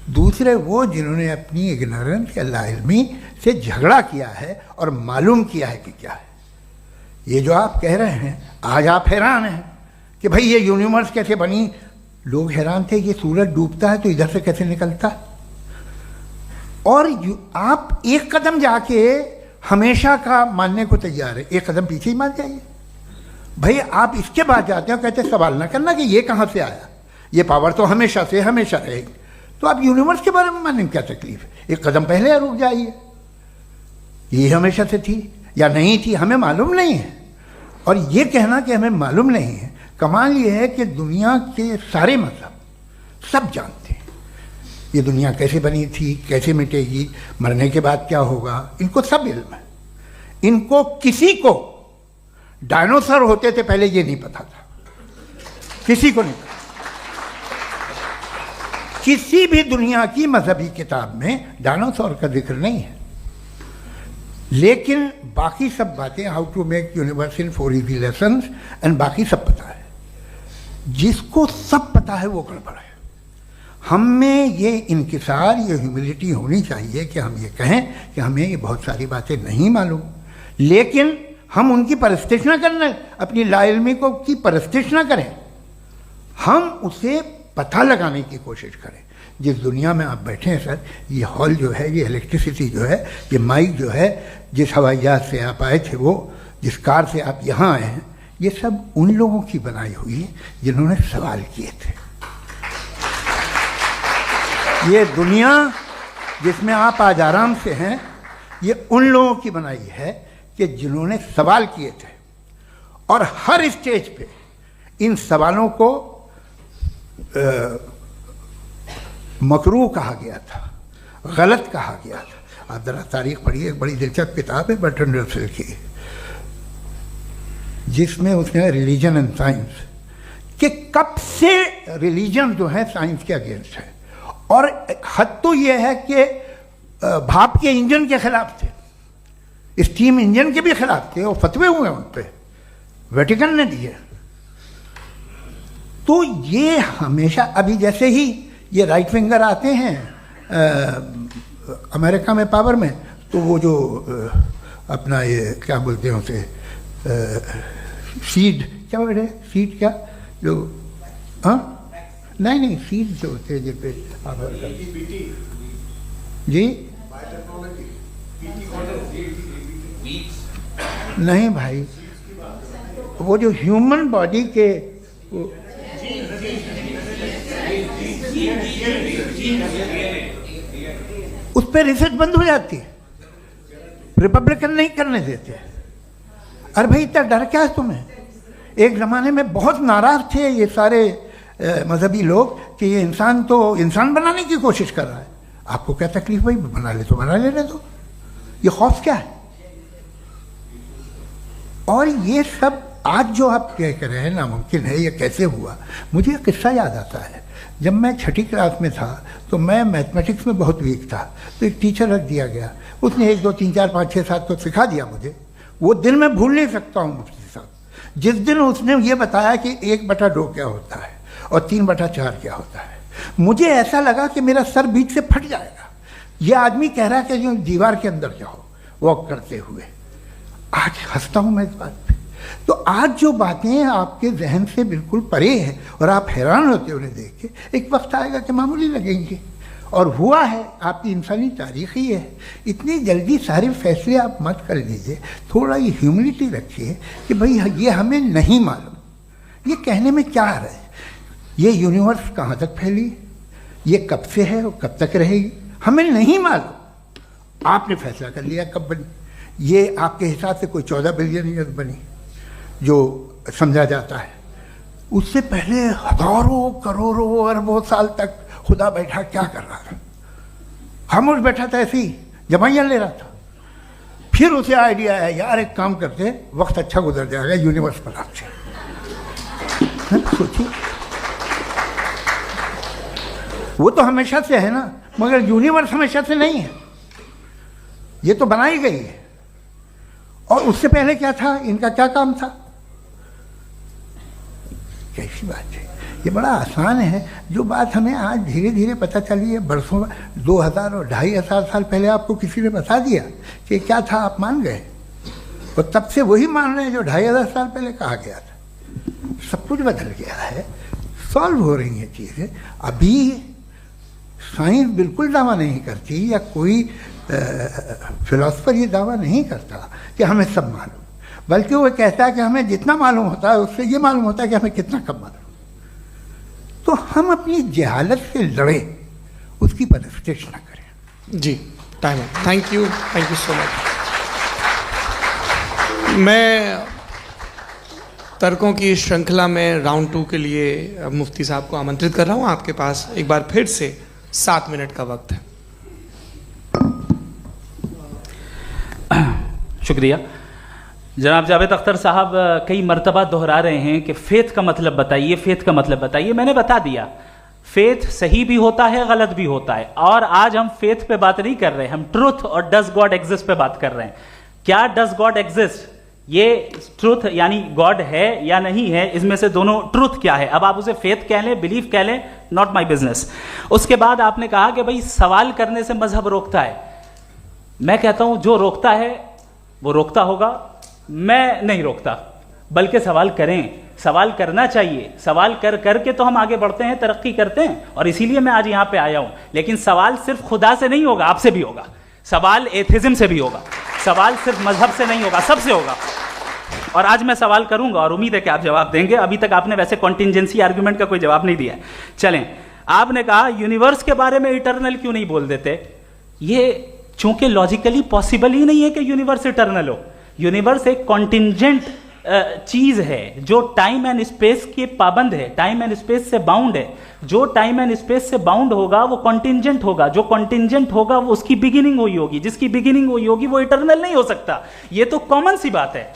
दूसरे वो जिन्होंने अपनी इग्नोरेंस या लाइल्मी से झगड़ा किया है और मालूम किया है कि क्या है। ये जो आप कह रहे हैं, आज आप हैरान हैं कि भाई ये यूनिवर्स कैसे बनी। लोग हैरान थे कि सूरज डूबता है तो इधर से कैसे निकलता है। और आप एक कदम जाके हमेशा का मानने को तैयार है, एक कदम पीछे ही मान जाइए। भाई आप इसके बाद जाते हो, कहते सवाल ना करना कि ये कहाँ से आया, ये पावर तो हमेशा से हमेशा रहेगी। तो आप यूनिवर्स के बारे में मानने में क्या तकलीफ है? एक कदम पहले रुक जाइए, ये हमेशा से थी या नहीं थी हमें मालूम नहीं है। और ये कहना कि हमें मालूम नहीं है, कमाल ये है कि दुनिया के सारे मजहब सब जानते हैं ये दुनिया कैसे बनी थी, कैसे मिटेगी, मरने के बाद क्या होगा, इनको सब इल्म है। इनको किसी को डायनासोर होते थे पहले ये नहीं पता था, किसी को नहीं पता। किसी भी दुनिया की मजहबी किताब में डायनासोर का जिक्र नहीं है। लेकिन बाकी सब बातें, how to make universe in 4 easy lessons and बाकी सब पता है। जिसको सब पता है वो गड़बड़ है। हम में ये इंकिसार, ये ह्यूमिलिटी होनी चाहिए कि हम ये कहें कि हमें ये बहुत सारी बातें नहीं मालूम, लेकिन हम उनकी परस्तिश ना करना, अपनी लाइल्मी को की परस्तिश ना करें, हम उसे पता लगाने की कोशिश करें। जिस दुनिया में आप बैठे हैं सर, ये हॉल जो है, ये इलेक्ट्रिसिटी जो है, ये माइक जो है, जिस हवाई जहाज से आप आए थे, वो जिस कार से आप यहाँ आए हैं, ये सब उन लोगों की बनाई हुई है जिन्होंने सवाल किए थे। ये दुनिया जिसमें आप आज आराम से हैं, ये उन लोगों की बनाई है कि जिन्होंने सवाल किए थे। और हर स्टेज पे इन सवालों को मकरूह कहा गया था, गलत कहा गया था। आप जरा तारीख पढ़िए, एक बड़ी दिलचस्प किताब है बर्ट्रैंड रसेल की, जिसमें उसने रिलीजन एंड साइंस कि कब से रिलीजन जो है साइंस के अगेंस्ट है। और हद तो यह है कि भाप के इंजन के खिलाफ थे, स्टीम इंजन के भी खिलाफ थे, और फतवे हुए उन पर, वेटिकन ने दिए। तो ये हमेशा, अभी जैसे ही ये राइट विंगर आते हैं अमेरिका में पावर में, तो वो जो अपना ये क्या बोलते हैं उसे, सीड क्या बोलते हैं, सीड क्या जो, हाँ नहीं सीड जो होते हैं जिन पे जी, नहीं भाई, वो जो ह्यूमन बॉडी के उस पर रिसर्च बंद हो जाती है, रिपब्लिकन नहीं करने देते। अरे भाई इतना डर क्या है तुम्हें? एक ज़माने में बहुत नाराज थे ये सारे मजहबी लोग कि ये इंसान तो इंसान बनाने की कोशिश कर रहा है। आपको क्या तकलीफ भाई, बना ले तो बना लेने दो, ये खौफ क्या है? और ये सब आज जो आप कह रहे हैं नामुमकिन है, ये कैसे हुआ? मुझे एक किस्सा याद आता है। जब मैं 6ठी क्लास में था तो मैं मैथमेटिक्स में बहुत वीक था, तो एक टीचर रख दिया गया, उसने 1 2 3 4 5 6 7 तो सिखा दिया मुझे। वो दिन मैं भूल नहीं सकता हूँ मुफ्ती साहब, जिस दिन उसने ये बताया कि 1/2 क्या होता है और 3/4 क्या होता है। मुझे ऐसा लगा कि मेरा सर बीच से फट जाएगा। ये आदमी कह रहा है कि जो दीवार के अंदर जाओ वॉक करते हुए। आज हंसता हूँ मैं इस बात पे। तो आज जो बातें आपके जहन से बिल्कुल परे हैं और आप हैरान होते हो उन्हें देख के, एक वक्त आएगा कि मामूली लगेंगे। और हुआ है, आपकी इंसानी तारीख ही है। इतनी जल्दी सारे फैसले आप मत कर लीजिए, थोड़ा ये ह्यूमिलिटी रखिए कि भाई ये हमें नहीं मालूम। ये कहने में क्या आ रहा है? ये यूनिवर्स कहाँ तक फैली, ये कब से है और कब तक रहेगी, हमें नहीं मालूम। आपने फैसला कर लिया कब बनी। ये आपके हिसाब से कोई 14 बिलियन ईयर बनी जो समझा जाता है। उससे पहले हजारों करोड़ों अरबों साल तक खुदा बैठा क्या कर रहा था? खामोश बैठा था ऐसे ही, जमाइयाँ ले रहा था। फिर उसे आइडिया आया, यार एक काम करते, वक्त अच्छा गुजर जाएगा, यूनिवर्स बनाते हैं। सोचिए, वो तो हमेशा से है ना, मगर यूनिवर्स हमेशा से नहीं है, ये तो बनाई गई है। और उससे पहले क्या था, इनका क्या काम था? कैसी बात है, ये बड़ा आसान है। जो बात हमें आज धीरे धीरे पता चली है, बरसों 2000 और 2500 साल पहले आपको किसी ने बता दिया कि क्या था, आप मान गए, और तब से वही मान रहे हैं जो 2500 साल पहले कहा गया था। सब कुछ बदल गया है, सॉल्व हो रही हैं चीज़ें। अभी साइंस बिल्कुल दावा नहीं करती, या कोई फिलोसफर ये दावा नहीं करता कि हमें सब मालूम, बल्कि वो कहता है कि हमें जितना मालूम होता है उससे ये मालूम होता है कि हमें कितना कम मालूम। तो हम अपनी जहालत से लड़े, उसकी परस्तिश न करें। जी, टाइम है। Thank you so much. मैं तर्कों की श्रृंखला में राउंड 2 के लिए मुफ्ती साहब को आमंत्रित कर रहा हूँ। आपके पास एक बार फिर से 7 मिनट का वक्त है। शुक्रिया। जनाब जावेद अख्तर साहब कई मर्तबा दोहरा रहे हैं कि फेथ का मतलब बताइए, फेथ का मतलब बताइए। मैंने बता दिया, फेथ सही भी होता है, गलत भी होता है। और आज हम फेथ पे बात नहीं कर रहे, हम ट्रुथ और डज गॉड एग्जिस्ट पे बात कर रहे हैं। क्या डज गॉड एग्जिस्ट, ये ट्रुथ यानी गॉड है या नहीं है, इसमें से दोनों ट्रुथ क्या है। अब आप उसे फेथ कह लें, बिलीफ कह लें, नॉट माई बिजनेस। उसके बाद आपने कहा कि भाई सवाल करने से मजहब रोकता है। मैं कहता हूं जो रोकता है वो रोकता होगा, मैं नहीं रोकता, बल्कि सवाल करें, सवाल करना चाहिए। सवाल कर करके तो हम आगे बढ़ते हैं, तरक्की करते हैं, और इसीलिए मैं आज यहां पे आया हूं। लेकिन सवाल सिर्फ खुदा से नहीं होगा, आपसे भी होगा। सवाल एथिज्म से भी होगा, सवाल सिर्फ मजहब से नहीं होगा, सबसे होगा। और आज मैं सवाल करूंगा और उम्मीद है कि आप जवाब देंगे। अभी तक आपने वैसे कॉन्टिंजेंसी आर्ग्यूमेंट का कोई जवाब नहीं दिया। चलें, आपने कहा यूनिवर्स के बारे में इटर्नल क्यों नहीं बोल देते। ये चूंकि लॉजिकली पॉसिबल ही नहीं है कि यूनिवर्स इटर्नल हो। यूनिवर्स एक कॉन्टिंजेंट चीज है जो टाइम एंड स्पेस के पाबंद है, टाइम एंड स्पेस से बाउंड है। जो टाइम एंड स्पेस से बाउंड होगा वो कॉन्टिंजेंट होगा, जो कॉन्टिंजेंट होगा वो उसकी बिगिनिंग हुई होगी, जिसकी बिगिनिंग हुई होगी वो इटर्नल नहीं हो सकता। ये तो कॉमन सी बात है।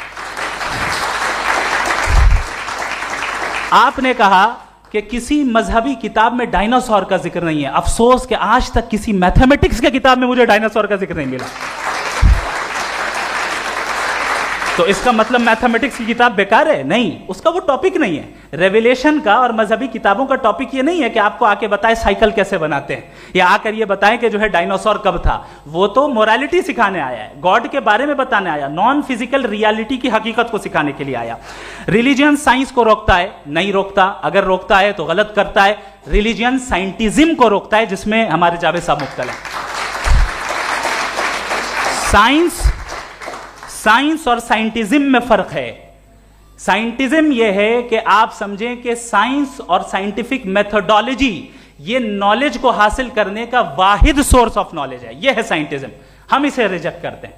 आपने कहा कि किसी मजहबी किताब में डायनासोर का जिक्र नहीं है। अफसोस कि आज तक किसी मैथमेटिक्स के किताब में मुझे डायनासोर का जिक्र नहीं मिला। तो इसका मतलब मैथमेटिक्स की किताब बेकार है? नहीं, उसका वो टॉपिक नहीं है। रेवलेशन का और मजहबी किताबों का टॉपिक ये नहीं है कि आपको आके बताए साइकिल कैसे बनाते हैं, या आकर ये बताएं कि जो है डायनासोर कब था। वो तो मोरालिटी सिखाने आया है, गॉड के बारे में बताने आया, नॉन फिजिकल रियलिटी की हकीकत को सिखाने के लिए आया। रिलीजियन साइंस को रोकता है? नहीं रोकता। अगर रोकता है तो गलत करता है। रिलीजियन साइंटिज्म को रोकता है, जिसमें हमारे जावेद साहब मुब्तला है। साइंस और साइंटिज्म में फर्क है। साइंटिज्म यह है कि आप समझें कि साइंस और साइंटिफिक मेथोडोलॉजी ये नॉलेज को हासिल करने का वाहिद सोर्स ऑफ नॉलेज है। यह है साइंटिज्म। हम इसे रिजेक्ट करते हैं।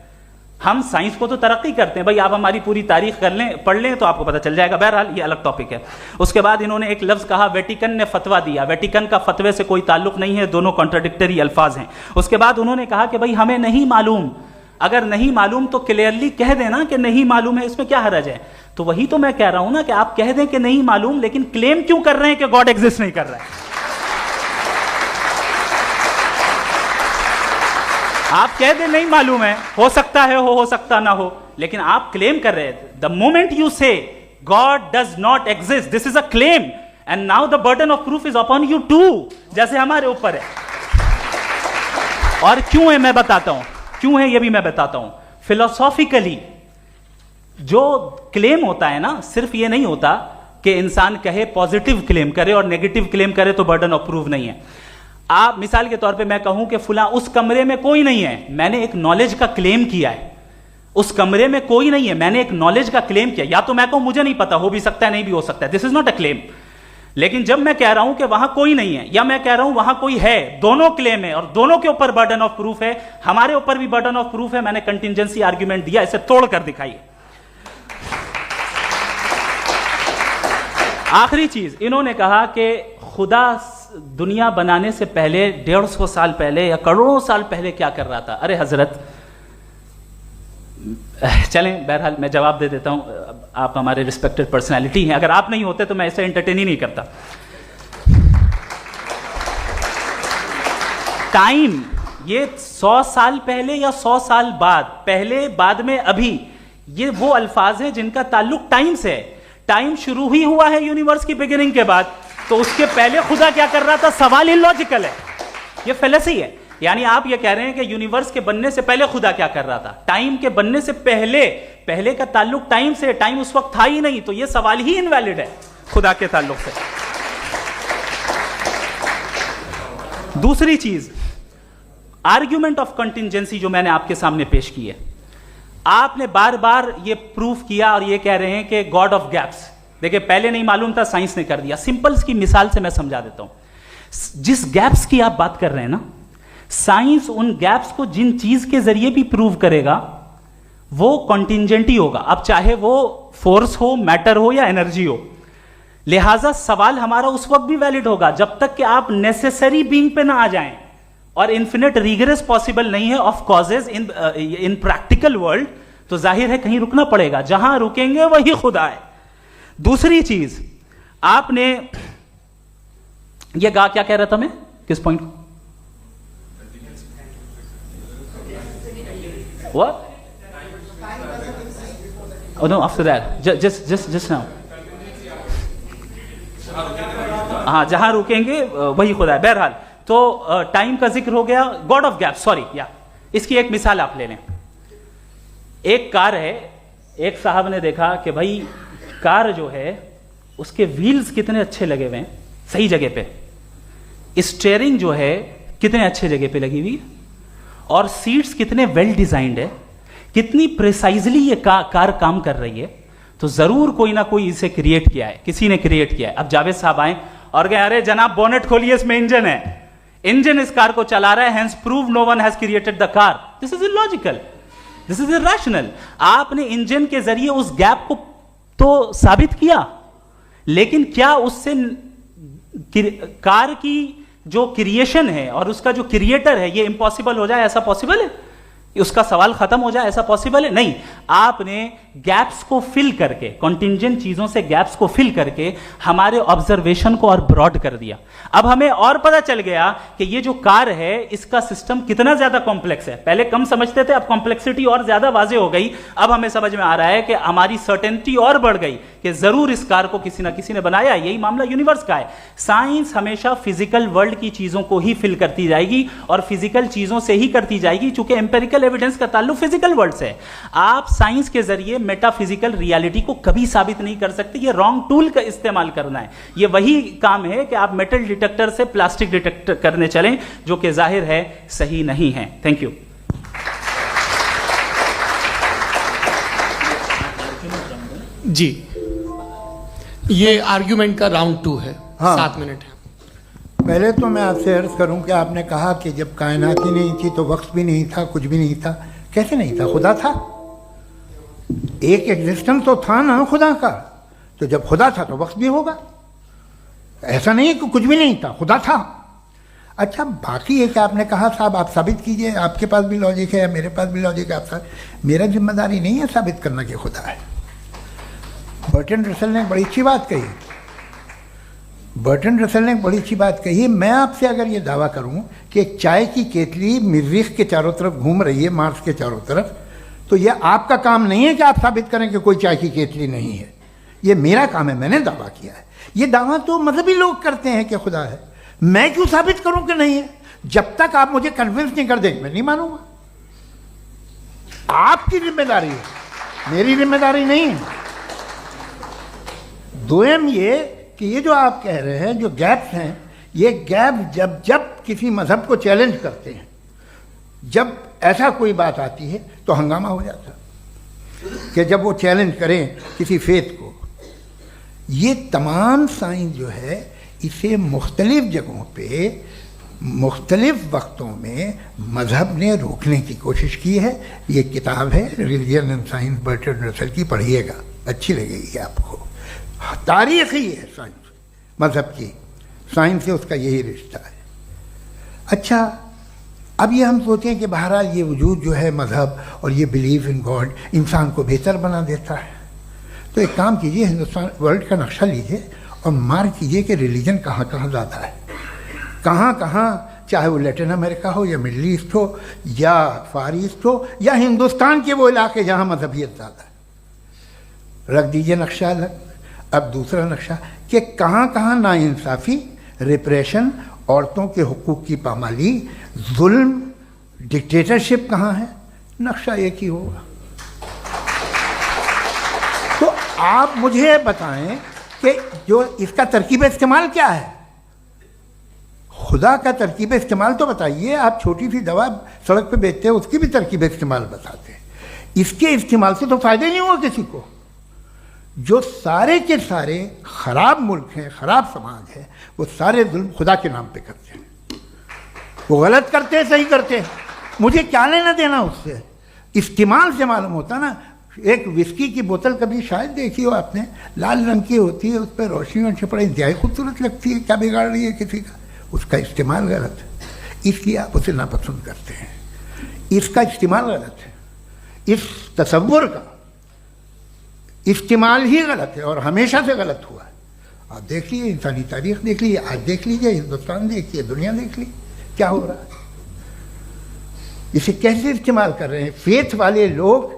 हम साइंस को तो तरक्की करते हैं, भाई आप हमारी पूरी तारीख कर लें, पढ़ लें तो आपको पता चल जाएगा। बहरहाल ये अलग टॉपिक है। उसके बाद इन्होंने एक लफ्ज कहा, वेटिकन ने फतवा दिया। वेटिकन का फतवे से कोई ताल्लुक नहीं है, दोनों कॉन्ट्राडिक्टरी अल्फाज हैं। उसके बाद उन्होंने कहा कि भाई हमें नहीं मालूम। अगर नहीं मालूम तो क्लियरली कह देना कि नहीं मालूम है, इसमें क्या हरज है। तो वही तो मैं कह रहा हूं ना कि आप कह दें कि नहीं मालूम, लेकिन क्लेम क्यों कर रहे हैं कि गॉड एग्जिस्ट नहीं कर रहा है। आप कह दें नहीं मालूम है, हो सकता है हो सकता ना हो, लेकिन आप क्लेम कर रहे हैं। The moment you say God does not exist, this is a claim, and now the burden of proof is upon you too, जैसे हमारे ऊपर है। और क्यों है मैं बताता हूं, क्यों है ये भी मैं बताता हूं। फिलोसॉफिकली जो क्लेम होता है ना, सिर्फ ये नहीं होता कि इंसान कहे पॉजिटिव क्लेम करे और नेगेटिव क्लेम करे तो बर्डन ऑफ प्रूफ नहीं है। आप मिसाल के तौर पे मैं कहूं कि फुला उस कमरे में कोई नहीं है, मैंने एक नॉलेज का क्लेम किया है। उस कमरे में कोई नहीं है, मैंने एक नॉलेज का क्लेम किया। या तो मैं कहूं मुझे नहीं पता, हो भी सकता है नहीं भी हो सकता है, this is not a claim. लेकिन जब मैं कह रहा हूं कि वहां कोई नहीं है, या मैं कह रहा हूं वहां कोई है, दोनों क्लेम है और दोनों के ऊपर बर्डन ऑफ प्रूफ है। हमारे ऊपर भी बर्डन ऑफ प्रूफ है। मैंने कंटिजेंसी आर्ग्यूमेंट दिया, इसे तोड़कर दिखाइए। आखिरी चीज, इन्होंने कहा कि खुदा दुनिया बनाने से पहले 150 साल पहले या करोड़ों साल पहले क्या कर रहा था? अरे हजरत, चलें, बहरहाल मैं जवाब दे देता हूं, आप हमारे रिस्पेक्टेड पर्सनालिटी हैं, अगर आप नहीं होते तो मैं ऐसे एंटरटेन ही नहीं करता। टाइम, ये 100 साल पहले या 100 साल बाद, पहले बाद में अभी, ये वो अल्फाज हैं जिनका ताल्लुक टाइम से है। टाइम शुरू ही हुआ है यूनिवर्स की बिगिनिंग के बाद, तो उसके पहले खुदा क्या कर रहा था? सवाल इलॉजिकल है, ये फेलेसी है। यानी आप ये कह रहे हैं कि यूनिवर्स के बनने से पहले खुदा क्या कर रहा था? टाइम के बनने से पहले, पहले का ताल्लुक टाइम से, टाइम उस वक्त था ही नहीं, तो ये सवाल ही इनवैलिड है खुदा के ताल्लुक से। दूसरी चीज, आर्ग्यूमेंट ऑफ कंटिंजेंसी जो मैंने आपके सामने पेश की है, आपने बार बार ये प्रूफ किया और ये कह रहे हैं कि गॉड ऑफ गैप्स। देखिए, पहले नहीं मालूम था, साइंस ने कर दिया। सिंपल्स की मिसाल से मैं समझा देता हूं। जिस गैप्स की आप बात कर रहे हैं ना, साइंस उन गैप्स को जिन चीज के जरिए भी प्रूव करेगा वो कॉन्टिंजेंट ही होगा, अब चाहे वो फोर्स हो, मैटर हो या एनर्जी हो। लिहाजा सवाल हमारा उस वक्त भी वैलिड होगा जब तक कि आप नेसेसरी बीइंग पे ना आ जाएं, और इन्फिनिट रिगरेस पॉसिबल नहीं है of causes in practical world, तो जाहिर है कहीं रुकना पड़ेगा, जहां रुकेंगे वही खुदा है। दूसरी चीज, आपने ये क्या कह रहा था मैं, किस पॉइंट को? What? Oh no, after that. Just now. हाँ, जहां रुकेंगे वही खुदा है। बहरहाल, तो टाइम का जिक्र हो गया, गॉड ऑफ गैप, सॉरी, या इसकी एक मिसाल आप ले लें। एक कार है, एक साहब ने देखा कि भाई कार जो है उसके व्हील्स कितने अच्छे लगे हुए हैं सही जगह पे, स्टीयरिंग जो है कितने अच्छे जगह पे लगी हुई है, और सीट्स कितने वेल डिजाइंड है, कितनी प्रिसाइजली ये कार काम कर रही है, तो जरूर कोई ना कोई इसे क्रिएट किया है, किसी ने क्रिएट किया है। अब जावेद साहब आए और कहे, अरे जनाब बोनेट खोलिए, इसमें इंजन है, इंजन इस कार को चला रहा है, hence prove no one has created the car. This is illogical, this is irrational. आपने इंजन के जरिए उस गैप को तो साबित किया, लेकिन क्या उससे कार की जो क्रिएशन है और उसका जो क्रिएटर है ये इम्पॉसिबल हो जाए? ऐसा पॉसिबल है? उसका सवाल खत्म हो जाए, ऐसा पॉसिबल है? नहीं। आपने गैप्स को फिल करके, कॉन्टिंजेंट चीजों से गैप्स को फिल करके हमारे ऑब्जर्वेशन को और ब्रॉड कर दिया। अब हमें और पता चल गया कि ये जो कार है इसका सिस्टम कितना ज्यादा कॉम्प्लेक्स है। पहले कम समझते थे, अब कॉम्प्लेक्सिटी और ज्यादा वाजे हो गई। अब हमें समझ में आ रहा है कि हमारी सर्टेनिटी और बढ़ गई कि जरूर इस कार को किसी ना किसी ने बनाया। यही मामला यूनिवर्स का है। साइंस हमेशा फिजिकल वर्ल्ड की चीजों को ही फिल करती जाएगी और फिजिकल चीजों से ही करती जाएगी, चूंकि एम्पेरिकल एविडेंस का ताल्लुक फिजिकल वर्ल्ड से है। आप साइंस के जरिए मेटाफिजिकल रियलिटी को कभी साबित नहीं कर सकते। ये रॉन्ग टूल का इस्तेमाल करना है। ये वही काम है कि आप मेटल डिटेक्टर से प्लास्टिक डिटेक्टर करने चलें, जो कि जाहिर है सही नहीं है। Thank you. जी, ये आर्ग्यूमेंट का राउंड 2 है। हाँ। 7 मिनट है। पहले तो मैं आपसे अर्ज करूं कि आपने कहा कि जब कायनात ही नहीं थी तो वक्त भी नहीं था, कुछ भी नहीं था। कैसे नहीं था? खुदा था, एक एग्जिस्टेंस तो था ना खुदा का। तो जब खुदा था तो वक्त भी होगा। ऐसा नहीं कि कुछ भी नहीं था, खुदा था। अच्छा, बाकी एक आपने कहा साहब आप साबित कीजिए, आपके पास भी लॉजिक है या मेरे पास भी लॉजिक है। मेरा जिम्मेदारी नहीं है साबित करना कि खुदा है। बर्टन रसल ने बड़ी अच्छी बात कही। बर्टन रसल ने बड़ी अच्छी बात कही। मैं आपसे अगर ये दावा करूं कि एक चाय की केतली मरीख के चारों तरफ घूम रही है, मार्स के चारों तरफ, तो ये आपका काम नहीं है कि आप साबित करें कि कोई चाय की केतली नहीं है। ये मेरा काम है, मैंने दावा किया है। ये दावा तो मजहबी लोग करते हैं कि खुदा है। मैं क्यों साबित करूं कि नहीं है? जब तक आप मुझे कन्विंस नहीं कर देंगे मैं नहीं मानूंगा। आपकी जिम्मेदारी है, मेरी जिम्मेदारी नहीं है। दोयम ये कि ये जो आप कह रहे हैं, जो गैप्स हैं, ये गैप जब किसी मजहब को चैलेंज करते हैं, जब ऐसा कोई बात आती है तो हंगामा हो जाता है कि जब वो चैलेंज करें किसी फेथ को। ये तमाम साइंस जो है इसे मुख्तलिफ जगहों पे मुख्तलिफ वक्तों में मजहब ने रोकने की कोशिश की है। ये किताब है religion and science, Burton Russell की, पढ़िएगा, अच्छी लगेगी आपको। तारीख ही है साइंस, मजहब की साइंस से उसका यही रिश्ता है। अच्छा, अब ये हम सोचें कि बहरहाल ये वजूद जो है मज़हब और ये बिलीव इन गॉड इंसान को बेहतर बना देता है, तो एक काम कीजिए, हिंदुस्तान वर्ल्ड का नक्शा लीजिए और मार्क कीजिए कि रिलीजन कहाँ कहाँ ज़्यादा है, कहाँ कहाँ, चाहे वो लैटिन अमेरिका हो या मिडल ईस्ट हो या फार ईस्ट हो या हिंदुस्तान के वो इलाके जहाँ मजहबियत ज़्यादा है। रख दीजिए नक्शा अलग। अब दूसरा नक्शा कि कहाँ कहाँ नाइंसाफ़ी, रिप्रेशन, औरतों के हुकूक की पामाली, जुल्म, डिक्टेटरशिप कहाँ है, नक्शा एक ही होगा। तो आप मुझे बताएं कि जो इसका तरकीब इस्तेमाल क्या है, खुदा का तरकीब इस्तेमाल तो बताइए। आप छोटी सी दवा सड़क पे बेचते हैं, उसकी भी तरकीब इस्तेमाल बताते हैं। इसके इस्तेमाल से तो फ़ायदा नहीं हुआ किसी को। जो सारे के सारे ख़राब मुल्क हैं, ख़राब समाज है, वो सारे जुल्म खुदा के नाम पे करते हैं। वो गलत करते हैं, सही करते हैं, मुझे क्या लेना देना उससे। इस्तेमाल से मालूम होता ना। एक विस्की की बोतल कभी शायद देखी हो आपने, लाल रंग की होती है, उस पर रोशनी और छपड़ा इंतहाई खूबसूरत लगती है, क्या बिगाड़ रही है किसी का, उसका इस्तेमाल गलत है, इसलिए आप उसे नापसंद करते हैं। इसका इस्तेमाल गलत है, इस तसव्वुर का इस्तेमाल ही गलत है और हमेशा से गलत हुआ है। आप देख लीजिए, इंसानी तारीख देख लीजिए, आज देख लीजिए, हिंदुस्तान देखिए, दुनिया देख लीजिए क्या हो रहा है। इसे कैसे इस्तेमाल कर रहे हैं फेथ वाले लोग?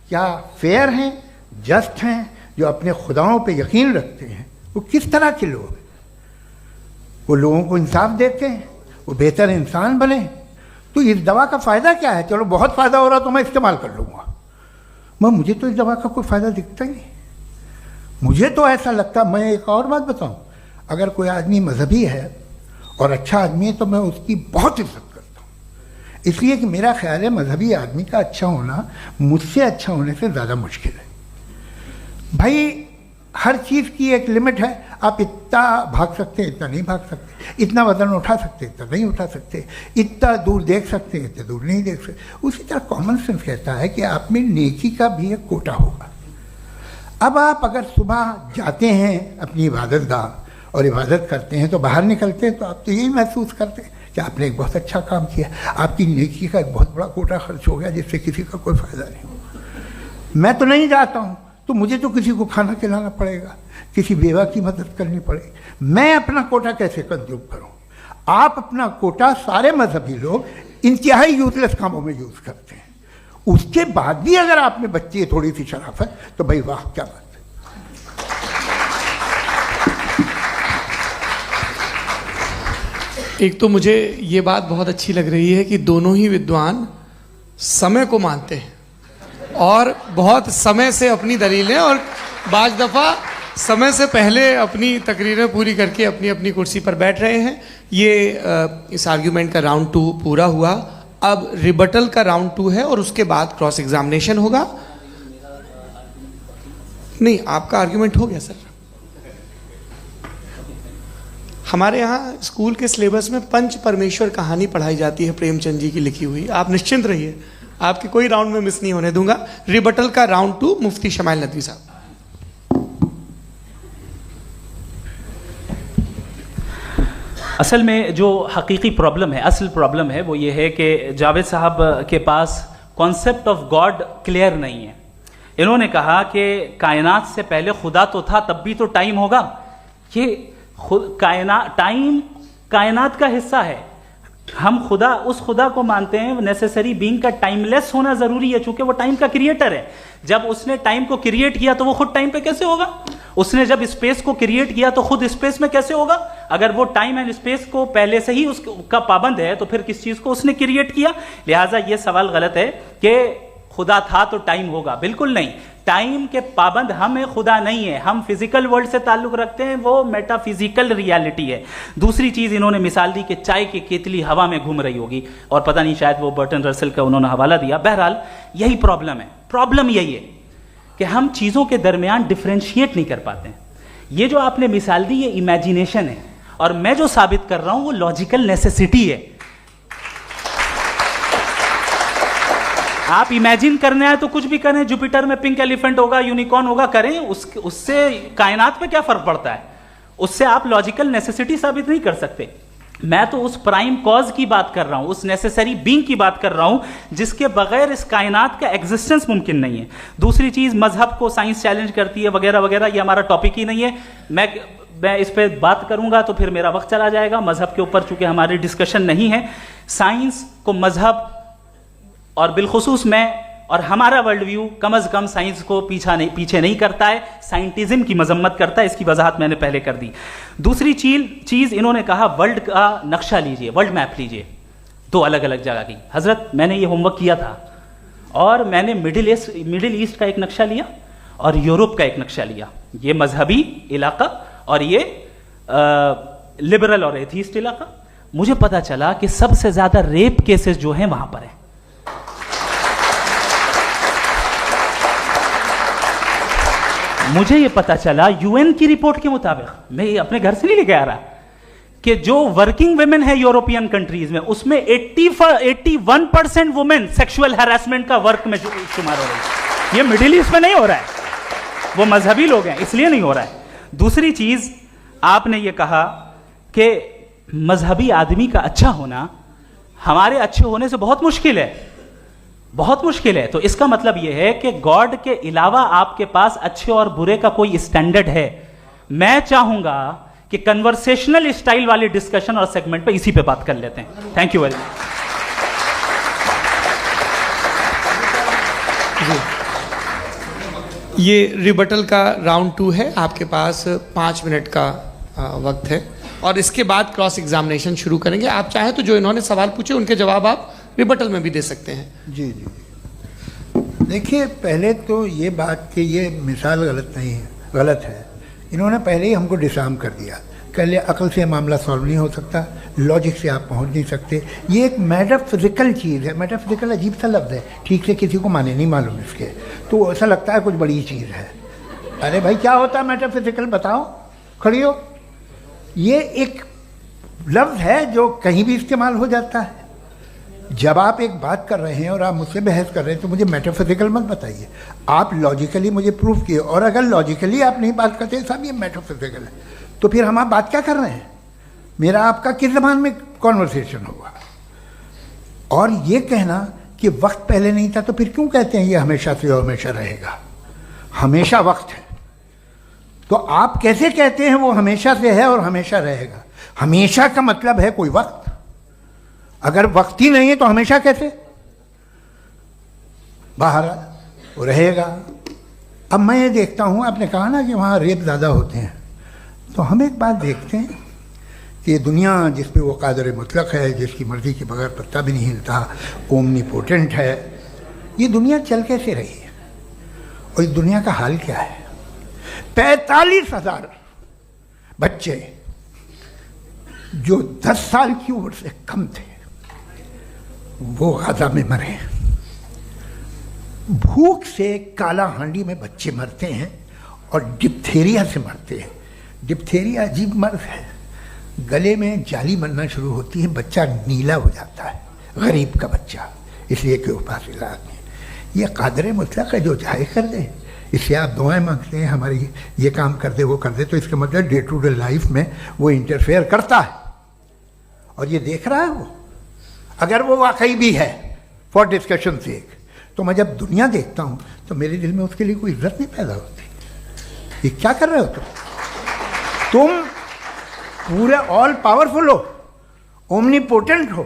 क्या फेयर हैं, जस्ट हैं, जो अपने खुदाओं पे यकीन रखते हैं? वो किस तरह के लोग हैं? वो लोगों को इंसाफ देते हैं, वो बेहतर इंसान बने। तो इस दवा का फ़ायदा क्या है? चलो बहुत फ़ायदा हो रहा तो मैं इस्तेमाल कर लूँगा, मैं मुझे तो इस दवा का कोई फ़ायदा दिखता ही नहीं। मुझे तो ऐसा लगता, मैं एक और बात बताऊँ, अगर कोई आदमी मजहबी है और अच्छा आदमी है तो मैं उसकी बहुत इज्जत करता हूँ, इसलिए कि मेरा ख्याल है मजहबी आदमी का अच्छा होना मुझसे अच्छा होने से ज़्यादा मुश्किल है। भाई हर चीज़ की एक लिमिट है। आप इतना भाग सकते हैं, इतना नहीं भाग सकते, इतना वजन उठा सकते, इतना नहीं उठा सकते, इतना दूर देख सकते हैं, इतना दूर नहीं देख सकते। उसी तरह कॉमन सेंस कहता है कि आप में नेकी का भी एक कोटा होगा। अब आप अगर सुबह जाते हैं अपनी इबादत गाह और इबादत करते हैं तो बाहर निकलते हैं तो आप तो यही महसूस करते हैं कि आपने एक बहुत अच्छा काम किया, आपकी नेकी का एक बहुत बड़ा कोटा खर्च हो गया जिससे किसी का कोई फ़ायदा नहीं हो। मैं तो नहीं जाता हूँ तो मुझे तो किसी को खाना खिलाना पड़ेगा, किसी बेवा की मदद करनी पड़ेगी। मैं अपना कोटा कैसे कंज्यूम करूं? आप अपना कोटा, सारे मजहबी लोग इंतहाई यूजलेस कामों में यूज़ करते हैं। उसके बाद भी अगर आप में बच्ची है थोड़ी सी शराफत, तो भाई वाह क्या बात है। एक तो मुझे ये बात बहुत अच्छी लग रही है कि दोनों ही विद्वान समय को मानते हैं और बहुत समय से अपनी दलीलें और बाज़ दफ़ा समय से पहले अपनी तकरीरें पूरी करके अपनी अपनी कुर्सी पर बैठ रहे हैं। ये इस आर्ग्यूमेंट का राउंड 2 पूरा हुआ। अब रिबटल का राउंड 2 है और उसके बाद क्रॉस एग्जामिनेशन होगा। नहीं, आपका आर्ग्यूमेंट हो गया सर। हमारे यहाँ स्कूल के सिलेबस में पंच परमेश्वर कहानी पढ़ाई जाती है, प्रेमचंद जी की लिखी हुई। आप निश्चिंत रहिए, आपके कोई राउंड में मिस नहीं होने दूंगा। रिबटल का राउंड 2, मुफ्ती शमाइल नदवी साहब। असल में जो हकीकी प्रॉब्लम है, असल प्रॉब्लम है वो ये है कि जावेद साहब के पास कॉन्सेप्ट ऑफ गॉड क्लियर नहीं है। इन्होंने कहा कि कायनात से पहले खुदा तो था, तब भी तो टाइम होगा। ये टाइम कायनात का हिस्सा है। हम खुदा, उस खुदा को मानते हैं नेसेसरी बीइंग का टाइमलेस होना जरूरी है, चूंकि वो टाइम का क्रिएटर है। जब उसने टाइम को क्रिएट किया तो वो खुद टाइम पे कैसे होगा? उसने जब स्पेस को क्रिएट किया तो खुद स्पेस में कैसे होगा? अगर वो टाइम एंड स्पेस को पहले से ही उसका पाबंद है तो फिर किस चीज को उसने क्रिएट किया? लिहाजा ये सवाल गलत है कि खुदा था तो टाइम होगा। बिल्कुल नहीं, टाइम के पाबंद हम है, खुदा नहीं है। हम फिजिकल वर्ल्ड से ताल्लुक रखते हैं, वो मेटाफिजिकल रियलिटी है। दूसरी चीज इन्होंने मिसाल दी कि चाय की केतली हवा में घूम रही होगी, और पता नहीं शायद वो बर्टन रसल का उन्होंने हवाला दिया। बहरहाल यही प्रॉब्लम है। प्रॉब्लम यही है कि हम चीजों के दरमियान डिफरेंशिएट नहीं कर पाते हैं। ये जो आपने मिसाल दी ये इमेजिनेशन है, और मैं जो साबित कर रहा हूं वो लॉजिकल नेसेसिटी है। आप इमेजिन करने आए तो कुछ भी करें, जुपिटर में पिंक एलिफेंट होगा, यूनिकॉर्न होगा, करें, उससे कायनात पे क्या फर्क पड़ता है? उससे आप लॉजिकल नेसेसिटी साबित नहीं कर सकते। मैं तो उस प्राइम कॉज की बात कर रहा हूं, उस नेसेसरी बीइंग की बात कर रहा हूं जिसके बगैर इस कायनात का एग्जिस्टेंस मुमकिन नहीं है। दूसरी चीज, मजहब को साइंस चैलेंज करती है वगैरह वगैरह, ये हमारा टॉपिक ही नहीं है। मैं इस पे बात करूंगा तो फिर मेरा वक्त चला जाएगा। मजहब के ऊपर चूंकि हमारी डिस्कशन नहीं है, साइंस को मजहब और बिलखुसूस मैं और हमारा वर्ल्ड व्यू कम अज कम साइंस को पीछे नहीं करता है, साइंटिज्म की मजम्मत करता है। इसकी वजाहत मैंने पहले कर दी। दूसरी चीज इन्होंने कहा वर्ल्ड का नक्शा लीजिए, वर्ल्ड मैप लीजिए, दो अलग अलग जगह की। हजरत मैंने ये होमवर्क किया था और मैंने मिडिल ईस्ट का एक नक्शा लिया और यूरोप का एक नक्शा लिया, ये मजहबी इलाका और ये लिबरल और एथीस्ट इलाका। मुझे पता चला कि सबसे ज्यादा रेप केसेस जो हैं वहां पर है। मुझे ये पता चला यूएन की रिपोर्ट के मुताबिक, मैं ये अपने घर से नहीं लेके आ रहा, कि जो वर्किंग वुमेन है यूरोपियन कंट्रीज में, उसमें 81% वुमेन सेक्सुअल हैरेसमेंट का वर्क में शुमार हो रही है। ये मिडिल ईस्ट में नहीं हो रहा है, वो मजहबी लोग हैं इसलिए नहीं हो रहा है। दूसरी चीज, आपने ये कहा कि मजहबी आदमी का अच्छा होना हमारे अच्छे होने से बहुत मुश्किल है, बहुत मुश्किल है। तो इसका मतलब यह है कि गॉड के अलावा आपके पास अच्छे और बुरे का कोई स्टैंडर्ड है। मैं चाहूंगा कि कन्वर्सेशनल स्टाइल वाली डिस्कशन और सेगमेंट पे इसी पे बात कर लेते हैं। Thank you very much. ये रिबटल का राउंड 2 है, आपके पास 5 मिनट का वक्त है और इसके बाद क्रॉस एग्जामिनेशन शुरू करेंगे। आप चाहें तो जो इन्होंने सवाल पूछे उनके जवाब आप रिबटल में भी दे सकते हैं। जी जी, देखिए पहले तो ये बात कि ये मिसाल गलत नहीं है, गलत है। इन्होंने पहले ही हमको डिसार्म कर दिया। कल अकल से मामला सॉल्व नहीं हो सकता, लॉजिक से आप पहुंच नहीं सकते। ये एक मेटाफिजिकल चीज़ है। मेटाफिजिकल अजीब सा लफ्ज़ है, ठीक से किसी को माने नहीं मालूम इसके, तो ऐसा लगता है कुछ बड़ी चीज़ है। अरे भाई क्या होता है मेटाफिजिकल, बताओ, खड़ी हो। ये एक लफ्ज़ है जो कहीं भी इस्तेमाल हो जाता है। जब आप एक बात कर रहे हैं और आप मुझसे बहस कर रहे हैं तो मुझे मेटाफिजिकल मत बताइए, आप लॉजिकली मुझे प्रूफ किए। और अगर लॉजिकली आप नहीं बात करते साहब ये मेटाफिजिकल है, तो फिर हम आप बात क्या कर रहे हैं? मेरा आपका किस ज़बान में कॉन्वर्सेशन होगा? और ये कहना कि वक्त पहले नहीं था, तो फिर क्यों कहते हैं ये हमेशा से और हमेशा रहेगा? हमेशा वक्त है, तो आप कैसे कहते हैं वो हमेशा से है और हमेशा रहेगा? हमेशा का मतलब है कोई वक्त, अगर वक्त ही नहीं है तो हमेशा कैसे? बाहर वो रहेगा। अब मैं ये देखता हूँ, आपने कहा ना कि वहाँ रेप ज़्यादा होते हैं, तो हम एक बात देखते हैं कि ये दुनिया जिस पे वो कादर मुतलक है, जिसकी मर्ज़ी के बगैर पत्ता भी नहीं हिलता, ओमनीपोटेंट है, ये दुनिया चल कैसे रही है? और इस दुनिया का हाल क्या है? 45,000 बच्चे जो 10 साल की उम्र से कम थे वो गाजा में मरे। भूख से काला हांडी में बच्चे मरते हैं और डिप्थेरिया से मरते हैं। डिप्थेरिया अजीब मर्ज है, गले में जाली बनना शुरू होती है, बच्चा नीला हो जाता है, गरीब का बच्चा, इसलिए कि उपास इलाज में। ये कादर मुतलक है जो चाहे कर दे, इससे आप दुआएं मांगते हैं हमारी ये काम कर दे वो कर दे, तो इसका मतलब डे टू डे लाइफ में वो इंटरफेयर करता है और ये देख रहा है वो। अगर वो वाकई भी है फॉर डिस्कशन सेक, तो मैं जब दुनिया देखता हूँ तो मेरे दिल में उसके लिए कोई इज्जत नहीं पैदा होती। ये क्या कर रहे हो तुम पूरे ऑल पावरफुल हो, ओमनीपोटेंट हो,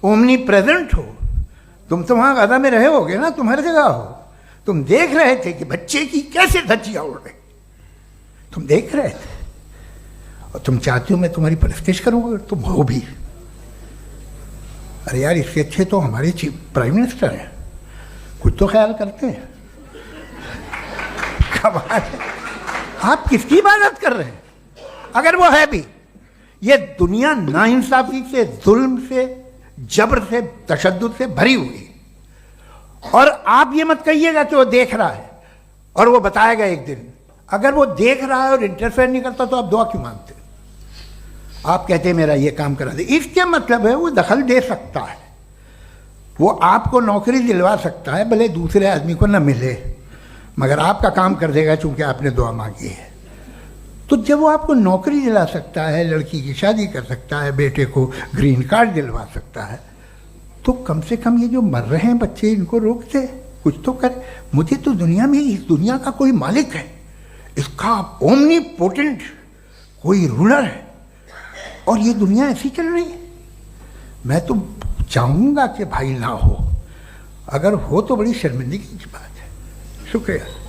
ओमनी प्रेजेंट हो। तुम तो वहाँ गाजा में रहे होगे ना, तुम हर जगह हो। तुम देख रहे थे कि बच्चे की कैसे धज्जियाँ उड़ रही, तुम देख रहे थे और तुम चाहते हो मैं तुम्हारी परस्तिश करूँगा, तुम हो भी। अरे यार, इससे अच्छे तो हमारे चीफ प्राइम मिनिस्टर हैं, कुछ तो ख्याल करते हैं। कमाल है, आप किसकी इबादत कर रहे हैं? अगर वो है भी, ये दुनिया नाइंसाफी से, जुल्म से, जबर से, तशद्दुद से भरी हुई। और आप ये मत कहिएगा कि वो देख रहा है और वो बताएगा एक दिन। अगर वो देख रहा है और इंटरफेयर नहीं करता तो आप दुआ क्यों मांगते? आप कहते हैं मेरा ये काम करा दे, इसके मतलब है वो दखल दे सकता है, वो आपको नौकरी दिलवा सकता है, भले दूसरे आदमी को न मिले, मगर आपका काम कर देगा चूंकि आपने दुआ मांगी है। तो जब वो आपको नौकरी दिला सकता है, लड़की की शादी कर सकता है, बेटे को ग्रीन कार्ड दिलवा सकता है, तो कम से कम ये जो मर रहे हैं बच्चे, इनको रोक दे, कुछ तो करे। मुझे तो दुनिया में, इस दुनिया का कोई मालिक है, इसका ओमनीपोटेंट कोई रूलर है, और ये दुनिया ऐसी चल रही है। मैं तो चाहूँगा कि भाई ना हो, अगर हो तो बड़ी शर्मिंदगी की बात है। शुक्रिया।